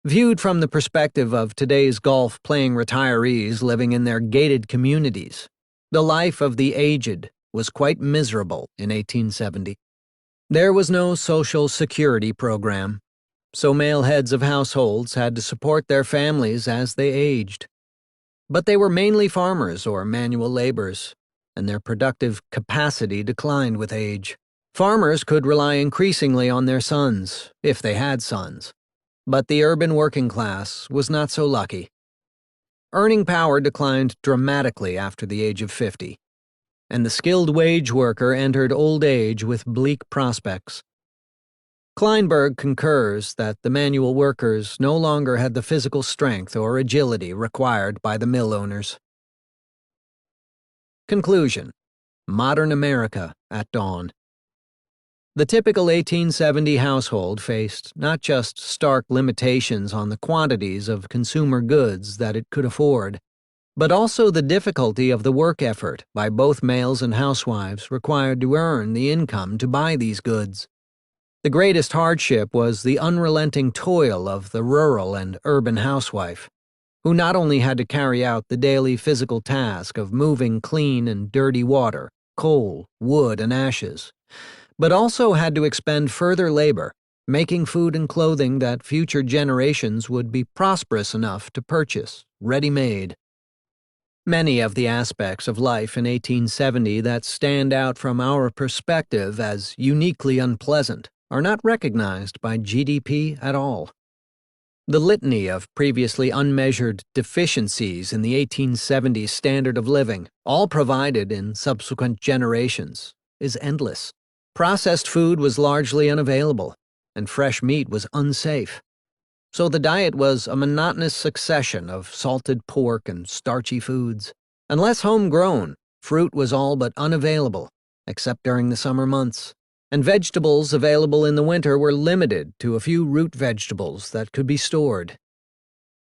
Viewed from the perspective of today's golf-playing retirees living in their gated communities, the life of the aged was quite miserable in 1870. There was no social security program, so male heads of households had to support their families as they aged. But they were mainly farmers or manual laborers, and their productive capacity declined with age. Farmers could rely increasingly on their sons, if they had sons. But the urban working class was not so lucky. Earning power declined dramatically after the age of 50, and the skilled wage worker entered old age with bleak prospects. Kleinberg concurs that the manual workers no longer had the physical strength or agility required by the mill owners. Conclusion: Modern America at dawn. The typical 1870 household faced not just stark limitations on the quantities of consumer goods that it could afford, but also the difficulty of the work effort by both males and housewives required to earn the income to buy these goods. The greatest hardship was the unrelenting toil of the rural and urban housewife, who not only had to carry out the daily physical task of moving clean and dirty water, coal, wood, and ashes, but also had to expend further labor, making food and clothing that future generations would be prosperous enough to purchase, ready-made. Many of the aspects of life in 1870 that stand out from our perspective as uniquely unpleasant are not recognized by GDP at all. The litany of previously unmeasured deficiencies in the 1870s standard of living, all provided in subsequent generations, is endless. Processed food was largely unavailable, and fresh meat was unsafe. So the diet was a monotonous succession of salted pork and starchy foods. Unless homegrown, fruit was all but unavailable, except during the summer months, and vegetables available in the winter were limited to a few root vegetables that could be stored.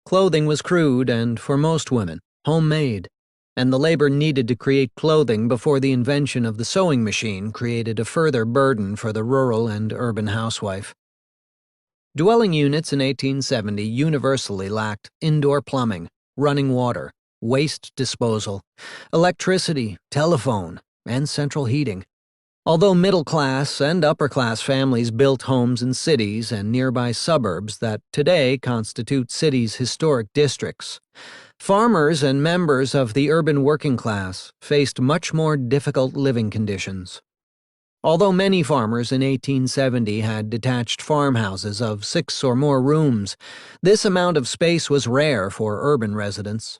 Clothing was crude and, for most women, homemade, and the labor needed to create clothing before the invention of the sewing machine created a further burden for the rural and urban housewife. Dwelling units in 1870 universally lacked indoor plumbing, running water, waste disposal, electricity, telephone, and central heating. Although middle-class and upper-class families built homes in cities and nearby suburbs that today constitute cities' historic districts, farmers and members of the urban working class faced much more difficult living conditions. Although many farmers in 1870 had detached farmhouses of 6 or more rooms, this amount of space was rare for urban residents.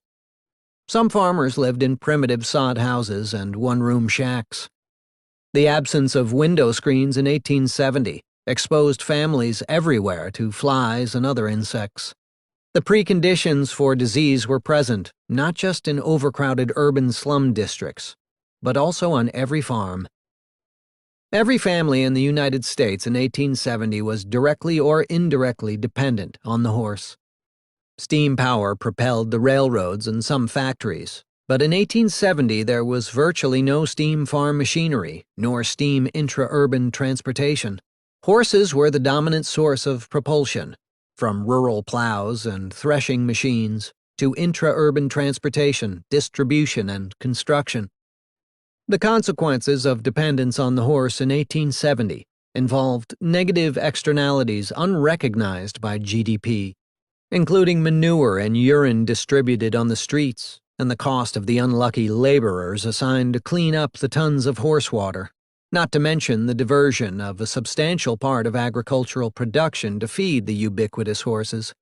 Some farmers lived in primitive sod houses and one-room shacks. The absence of window screens in 1870 exposed families everywhere to flies and other insects. The preconditions for disease were present, not just in overcrowded urban slum districts, but also on every farm. Every family in the United States in 1870 was directly or indirectly dependent on the horse. Steam power propelled the railroads and some factories, but in 1870 there was virtually no steam farm machinery, nor steam intra-urban transportation. Horses were the dominant source of propulsion, from rural plows and threshing machines to intra-urban transportation, distribution, and construction. The consequences of dependence on the horse in 1870 involved negative externalities unrecognized by GDP, including manure and urine distributed on the streets, and the cost of the unlucky laborers assigned to clean up the tons of horse water, not to mention the diversion of a substantial part of agricultural production to feed the ubiquitous horses,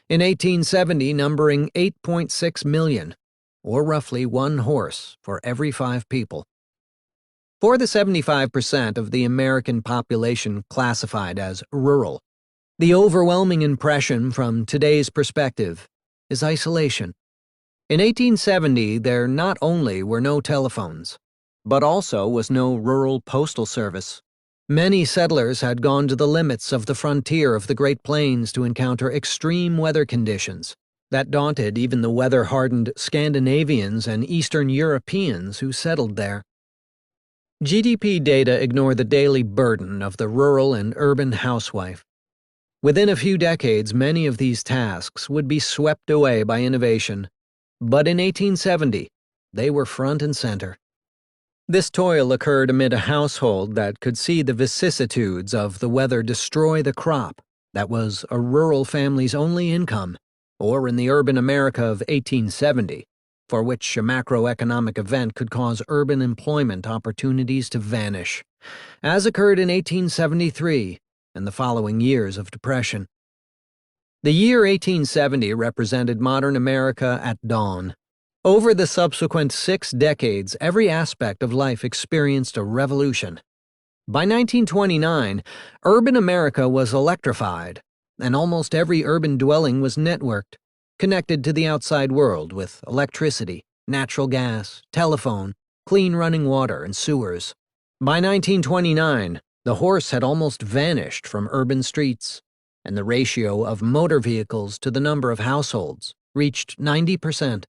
in 1870 numbering 8.6 million, or roughly 1 horse for every 5 people. For the 75% of the American population classified as rural, the overwhelming impression from today's perspective is isolation. In 1870, there not only were no telephones, but also was no rural postal service. Many settlers had gone to the limits of the frontier of the Great Plains to encounter extreme weather conditions that daunted even the weather-hardened Scandinavians and Eastern Europeans who settled there. GDP data ignore the daily burden of the rural and urban housewife. Within a few decades, many of these tasks would be swept away by innovation, but in 1870, they were front and center. This toil occurred amid a household that could see the vicissitudes of the weather destroy the crop that was a rural family's only income, or in the urban America of 1870, for which a macroeconomic event could cause urban employment opportunities to vanish, as occurred in 1873 and the following years of depression. The year 1870 represented modern America at dawn. Over the subsequent 6 decades, every aspect of life experienced a revolution. By 1929, urban America was electrified, and almost every urban dwelling was networked, connected to the outside world with electricity, natural gas, telephone, clean running water, and sewers. By 1929, the horse had almost vanished from urban streets, and the ratio of motor vehicles to the number of households reached 90%.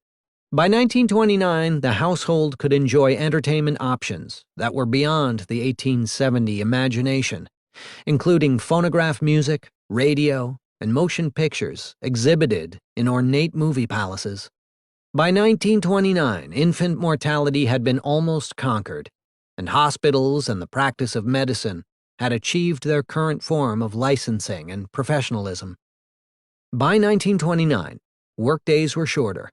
By 1929, the household could enjoy entertainment options that were beyond the 1870 imagination, including phonograph music, radio, and motion pictures exhibited in ornate movie palaces. By 1929, infant mortality had been almost conquered, and hospitals and the practice of medicine had achieved their current form of licensing and professionalism. By 1929, workdays were shorter.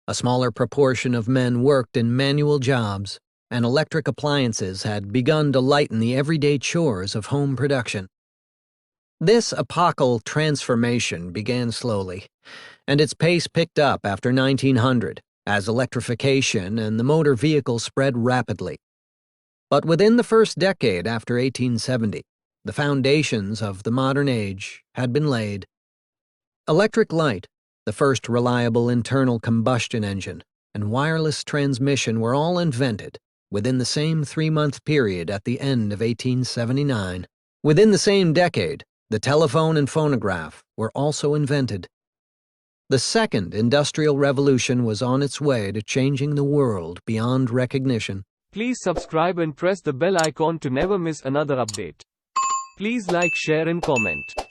A smaller proportion of men worked in manual jobs, and electric appliances had begun to lighten the everyday chores of home production. This epochal transformation began slowly, and its pace picked up after 1900 as electrification and the motor vehicle spread rapidly. But within the first decade after 1870, the foundations of the modern age had been laid. Electric light, the first reliable internal combustion engine, and wireless transmission were all invented within the same 3-month period at the end of 1879. Within the same decade, the telephone and phonograph were also invented. The second industrial revolution was on its way to changing the world beyond recognition. Please subscribe and press the bell icon to never miss another update. Please like, share and comment.